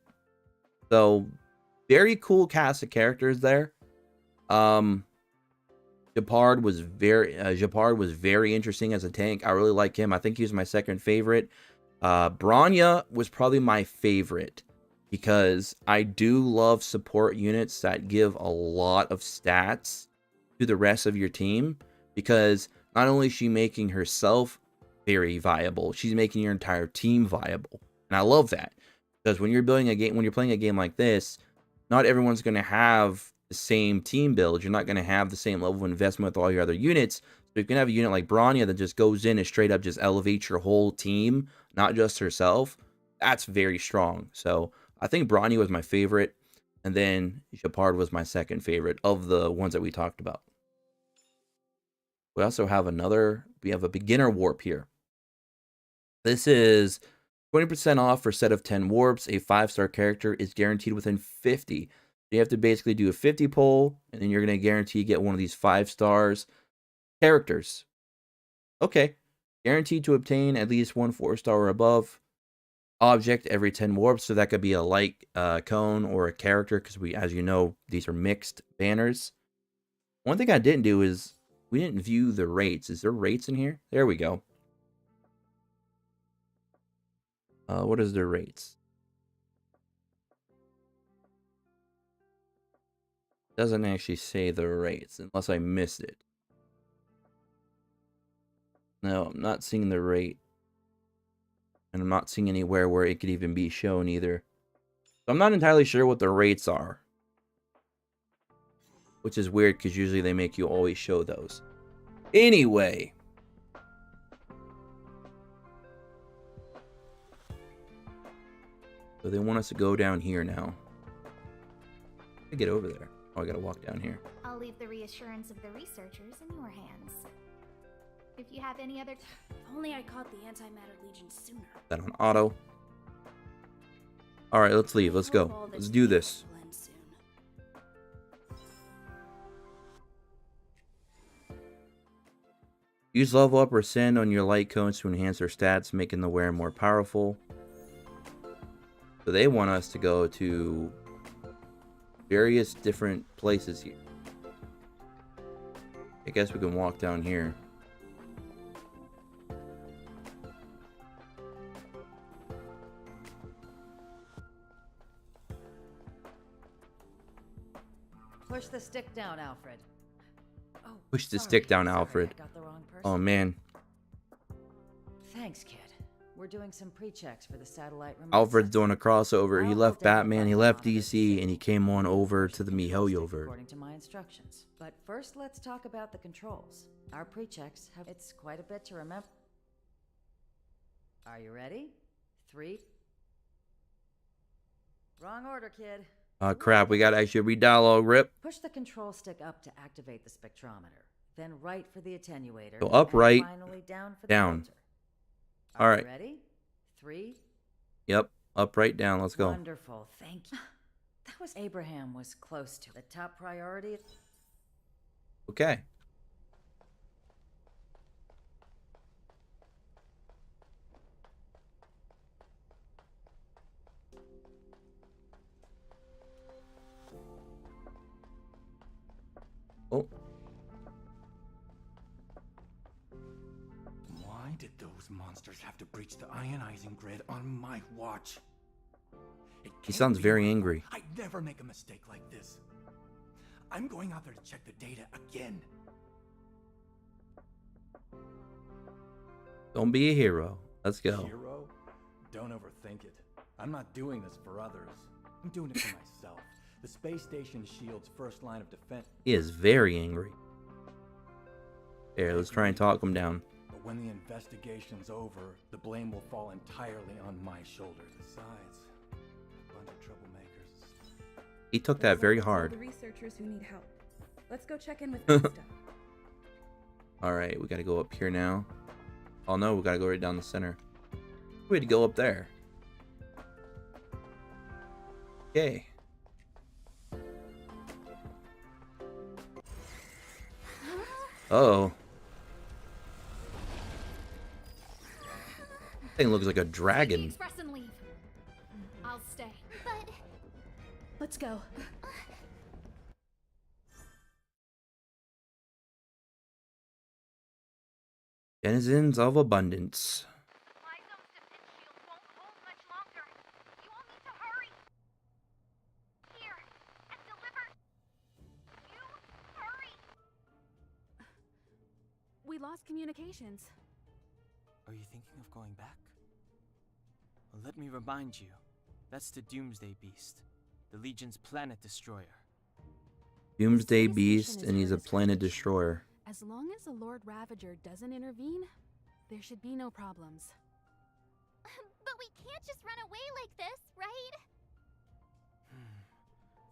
So very cool cast of characters there. Japard was very interesting as a tank. I really like him. I think he was my second favorite. Bronya was probably my favorite because I do love support units that give a lot of stats to the rest of your team, because not only is she making herself very viable, she's making your entire team viable. And I love that, because when you're building a game, when you're playing a game like this, not everyone's going to have the same team build. You're not going to have the same level of investment with all your other units. So you can have a unit like Bronya that just goes in and straight up just elevates your whole team, not just herself. That's very strong. So I think Bronya was my favorite, and then Japard was my second favorite of the ones that we talked about. We also have we have a beginner warp here. This is 20% off for a set of 10 warps. A 5-star character is guaranteed within 50. You have to basically do a 50 poll, and then you're going to guarantee get one of these 5 stars characters. Okay. Guaranteed to obtain at least 1 4-star or above object every 10 warps. So that could be a light cone or a character, because as you know, these are mixed banners. One thing I didn't do is we didn't view the rates. Is there rates in here? There we go. What is their rates? Doesn't actually say the rates, unless I missed it. No, I'm not seeing the rate. And I'm not seeing anywhere where it could even be shown either. So I'm not entirely sure what the rates are. Which is weird, because usually they make you always show those. Anyway. So they want us to go down here now. I get over there. Oh, I gotta walk down here. I'll leave the reassurance of the researchers in your hands. If you have any other... If only I caught the Antimatter Legion sooner. That on auto. Alright, let's leave. Let's go. Let's do this. Use level up or send on your light cones to enhance their stats, making the wearer more powerful. So they want us to go to various different places here. I guess we can walk down here. Push the stick down, Alfred. Oh, Push the stick down, Alfred. I got the wrong person. Oh, man. Thanks, kid. We're doing some pre-checks for the satellite remote. Alfred's doing a crossover. He left Batman, he left DC, and he came on over to the Hoyoverse. According to my instructions. But first, let's talk about the controls. Our pre-checks have... It's quite a bit to remember. Are you ready? 3... Wrong order, kid. Crap, we gotta actually read dialogue, rip. Push the control stick up to activate the spectrometer. Then right for the attenuator. So up, right, finally down for the down. filter. All right. Ready? 3. Yep, up, right, down. Let's go. Wonderful, thank you. That was... Abraham was close to the top priority. Okay. Oh. Why did those monsters have to breach the ionizing grid on my watch. It He can't sounds be very my fault. angry. I'd never make a mistake like this. I'm going out there to check the data again. Don't be a hero. Let's go. Hero? Don't overthink it. I'm not doing this for others. I'm doing it for myself. The space station shield's first line of defense. He is very angry. Here, let's try and talk him down. But when the investigation's over, the blame will fall entirely on my shoulders. Besides, a bunch of troublemakers. He took that very hard. The researchers who need help. Let's go check in with Asta. Alright, we gotta go up here now. Oh no, we gotta go right down the center. We had to go up there. Okay. Uh-oh. Thing looks like a dragon. Express and leave. I'll stay. But Let's go. Denizens of abundance. my zone's defense shield won't hold much longer. You all need to hurry. Here, and deliver. You hurry. We lost communications. Are you thinking of going back? Well, let me remind you. That's the Doomsday Beast, the Legion's planet destroyer. Doomsday space Beast, station is and he's a Hera's planet tradition. destroyer. As long as the Lord Ravager doesn't intervene, there should be no problems. But we can't just run away like this, right?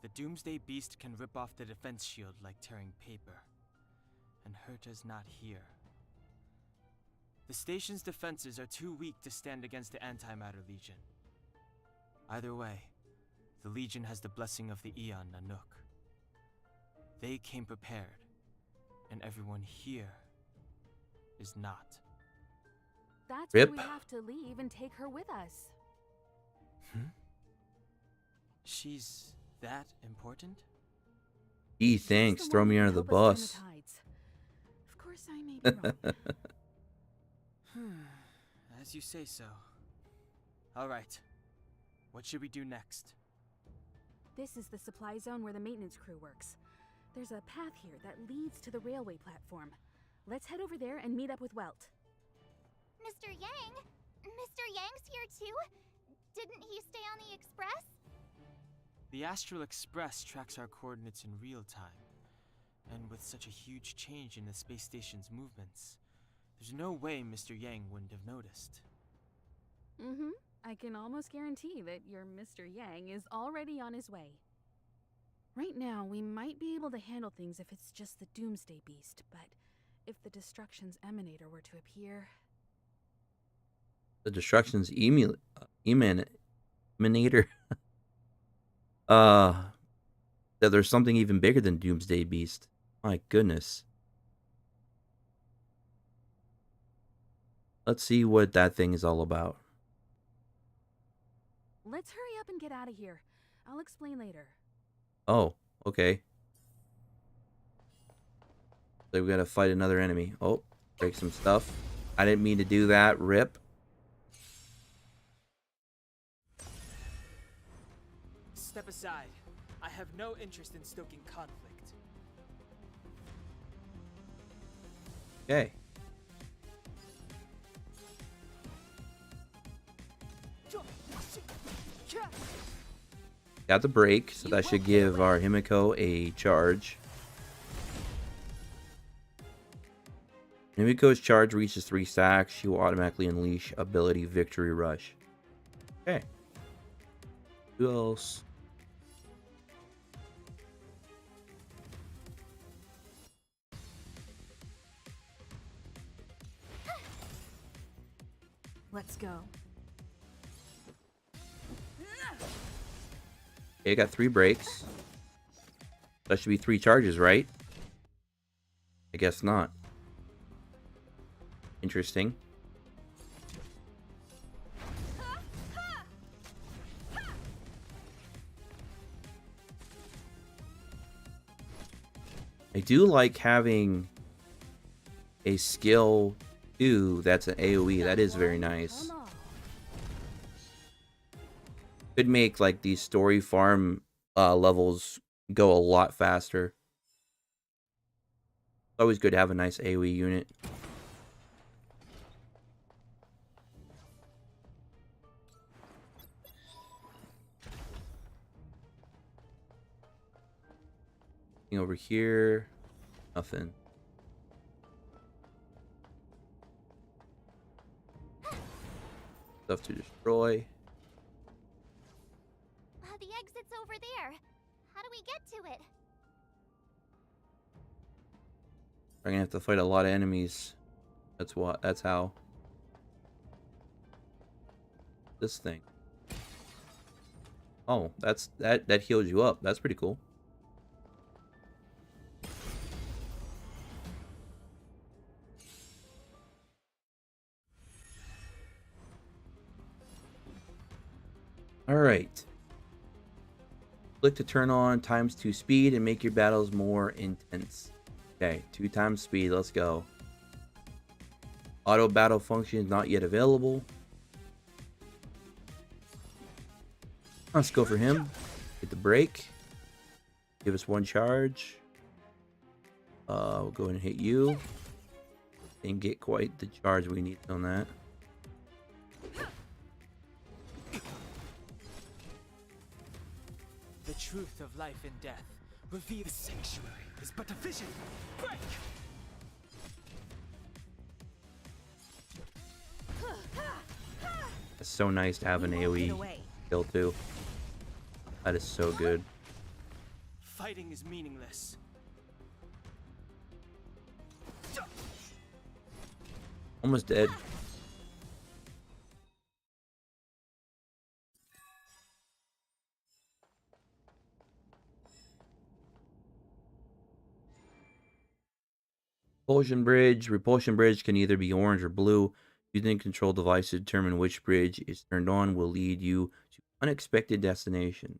The Doomsday Beast can rip off the defense shield like tearing paper. And Herta's not here. The station's defenses are too weak to stand against the Antimatter Legion. Either way, the Legion has the blessing of the Aeon Nanook. They came prepared, and everyone here is not. That's Rip. why we have to leave and take her with us. She's that important? Gee, She's thanks. the Throw one me who under the can help us bus. turn the tides. Of course, I may be wrong. As you say so. Alright. What should we do next? This is the supply zone where the maintenance crew works. There's a path here that leads to the railway platform. Let's head over there and meet up with Welt. Mr. Yang? Mr. Yang's here too? Didn't he stay on the express? The Astral Express tracks our coordinates in real time. And with such a huge change in the space station's movements, there's no way Mr. Yang wouldn't have noticed. Mm-hmm. I can almost guarantee that your Mr. Yang is already on his way. Right now, we might be able to handle things if it's just the Doomsday Beast, but if the Destruction's Emanator were to appear... The Destruction's emanator. That there's something even bigger than Doomsday Beast. My goodness. Let's see what that thing is all about. Let's hurry up and get out of here. I'll explain later. Oh, okay. So we gotta fight another enemy. Oh, break some stuff. I didn't mean to do that. Rip. Step aside. I have no interest in stoking conflict. Okay. Got the break, so that should give our Himiko a charge. Himiko's charge reaches 3 stacks. She will automatically unleash ability Victory Rush. Okay. Who else? Let's go. Okay, got 3 breaks. That should be 3 charges, right? I guess not. Interesting. I do like having a skill Ooh, that's an AoE. That is very nice. Could make like these story farm levels go a lot faster. It's always good to have a nice AoE unit. Over here, nothing. Stuff to destroy. The exit's over there. How do we get to it? I'm gonna have to fight a lot of enemies. That's what. That's how. This thing. Oh, that heals you up. That's pretty cool. All right. Click to turn on ×2 speed and make your battles more intense. Okay, 2 times speed. Let's go. Auto battle function is not yet available. Let's go for him. Hit the break. Give us 1 charge. We'll go ahead and hit you. And get quite the charge we need on that. The truth of life and death. Reveal the sanctuary is but a vision. Break! It's so nice to have an AoE kill too. That is so good. Fighting is meaningless. Almost dead. Repulsion bridge. Repulsion bridge can either be orange or blue. Using control device to determine which bridge is turned on will lead you to unexpected destinations.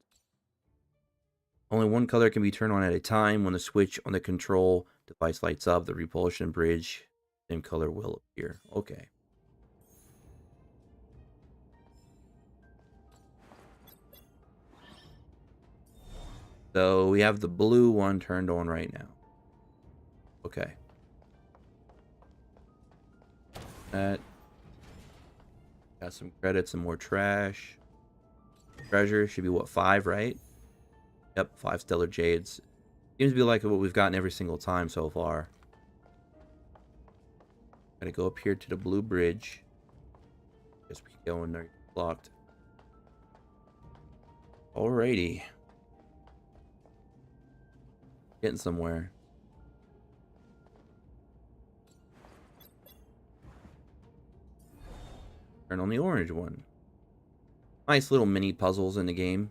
Only one color can be turned on at a time. When the switch on the control device lights up, the repulsion bridge, same color, will appear. Okay. So we have the blue one turned on right now. Okay. That. Got some credits and more trash. Treasure should be what, 5, right? Yep, 5 stellar jades. Seems to be like what we've gotten every single time so far. Gotta go up here to the blue bridge. Guess we can go in there. Blocked. Alrighty. Getting somewhere. Turn on the orange one. Nice little mini puzzles in the game.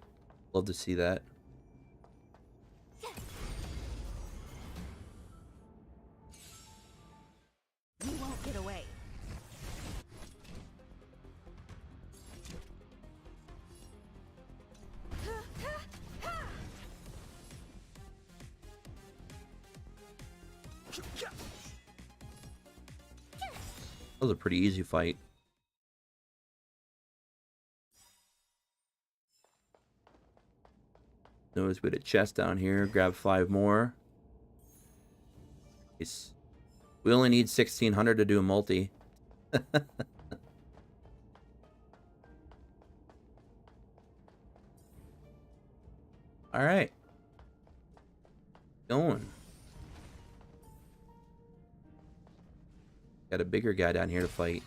Love to see that. You won't get away. That was a pretty easy fight. Notice we had a chest down here. Grab 5 more. Nice. We only need 1600 to do a multi. Alright. Going. Got a bigger guy down here to fight.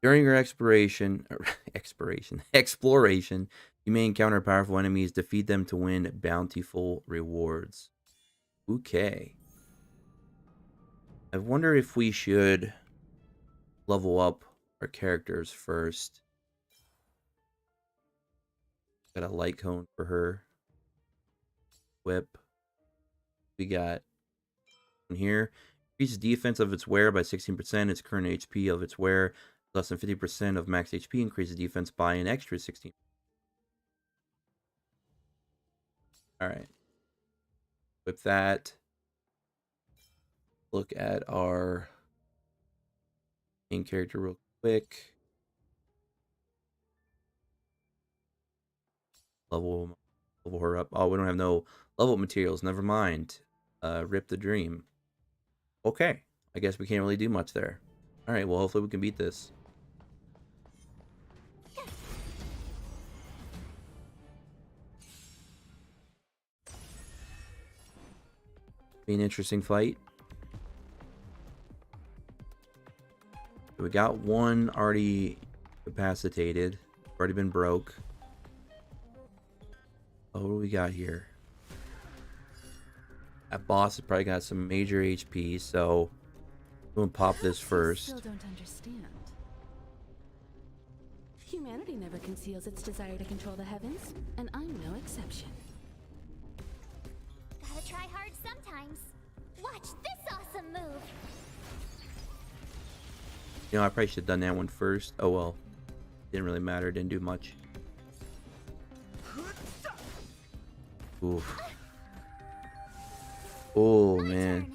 During your exploration, you may encounter powerful enemies. Defeat them to win bountiful rewards. Okay. I wonder if we should level up our characters first. Got a light cone for her. Whip. We got in here. Increases defense of its wearer by 16%. Its current HP of its wearer less than 50% of max HP. Increases defense by an extra 16%. Alright. With that. look at our main character real quick. Level her up. Oh, we don't have no level materials. Never mind. Rip the dream. Okay. I guess we can't really do much there. All right. Well, hopefully we can beat this. Be an interesting fight. So we got one already capacitated. Already been broke. Oh, what do we got here? That boss has probably got some major HP, so we'll pop this first. Still don't understand. Humanity never conceals its desire to control the heavens, and I'm no exception. Gotta try hard sometimes. Watch this awesome move. You know, I probably should have done that one first. Oh well. Didn't really matter, didn't do much. Oof. Oh man.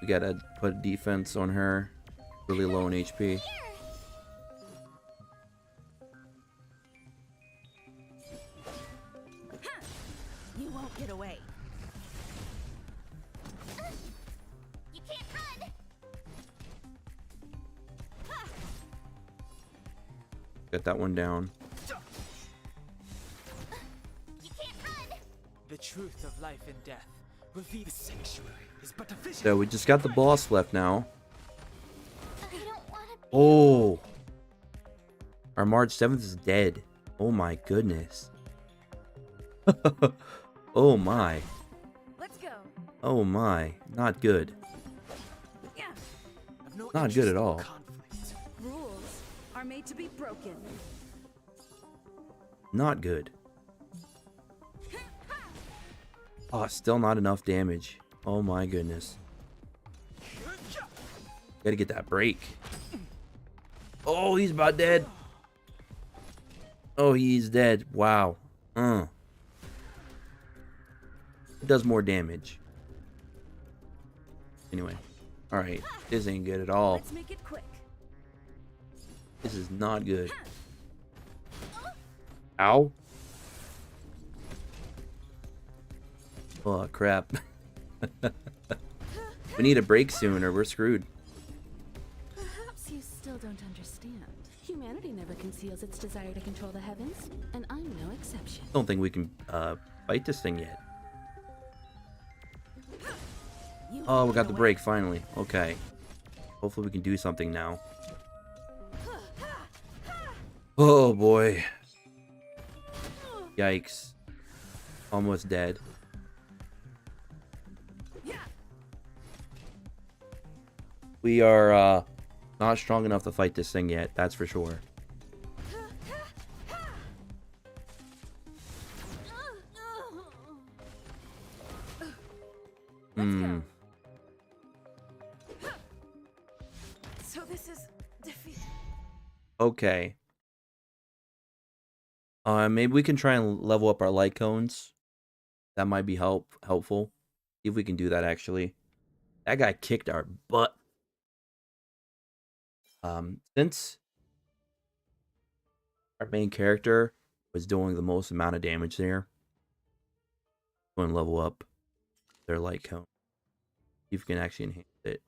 We gotta put defense on her. Really low on HP. You won't get away. You can't run. Got that one down. You can't run. The truth of life and death. Reveal the sanctuary is but a vision. So we just got the boss left now. I don't want to. Oh. Our March 7th is dead. Oh my goodness. Oh my. Let's go. Oh my. Not good. Yeah. I've no Not good interest at in all. conflict. Rules are made to be broken. Not good. Oh, still not enough damage. Oh my goodness. Gotta get that break. Oh, he's about dead. Oh, he's dead. Wow. It does more damage. Anyway. Alright. This ain't good at all. Let's make it quick. This is not good. Ow. Oh, crap. We need a break soon or we're screwed. Perhaps you still don't understand. Humanity never conceals its desire to control the heavens, and I'm no exception. Don't think we can fight this thing yet. Oh, we got the break finally. Okay. Hopefully we can do something now. Oh boy. Yikes. Almost dead. We are not strong enough to fight this thing yet, that's for sure. Hmm. So this is defeat. Okay. Maybe we can try and level up our light cones. That might be helpful. See if we can do that actually. That guy kicked our butt. Since our main character was doing the most amount of damage there, go and level up their light cone. See if we can actually enhance it.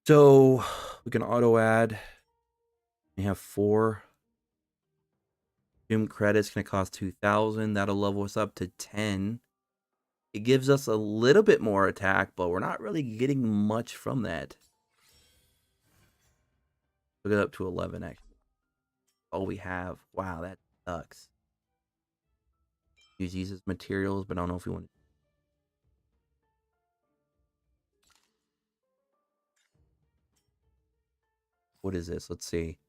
So we can auto add. We have 4. Doom credits gonna cost 2,000. That'll level us up to 10. It gives us a little bit more attack, but we're not really getting much from that. Look it up to 11 actually. All we have. Wow, that sucks. Use these as materials, but I don't know if we want to. What is this? Let's see.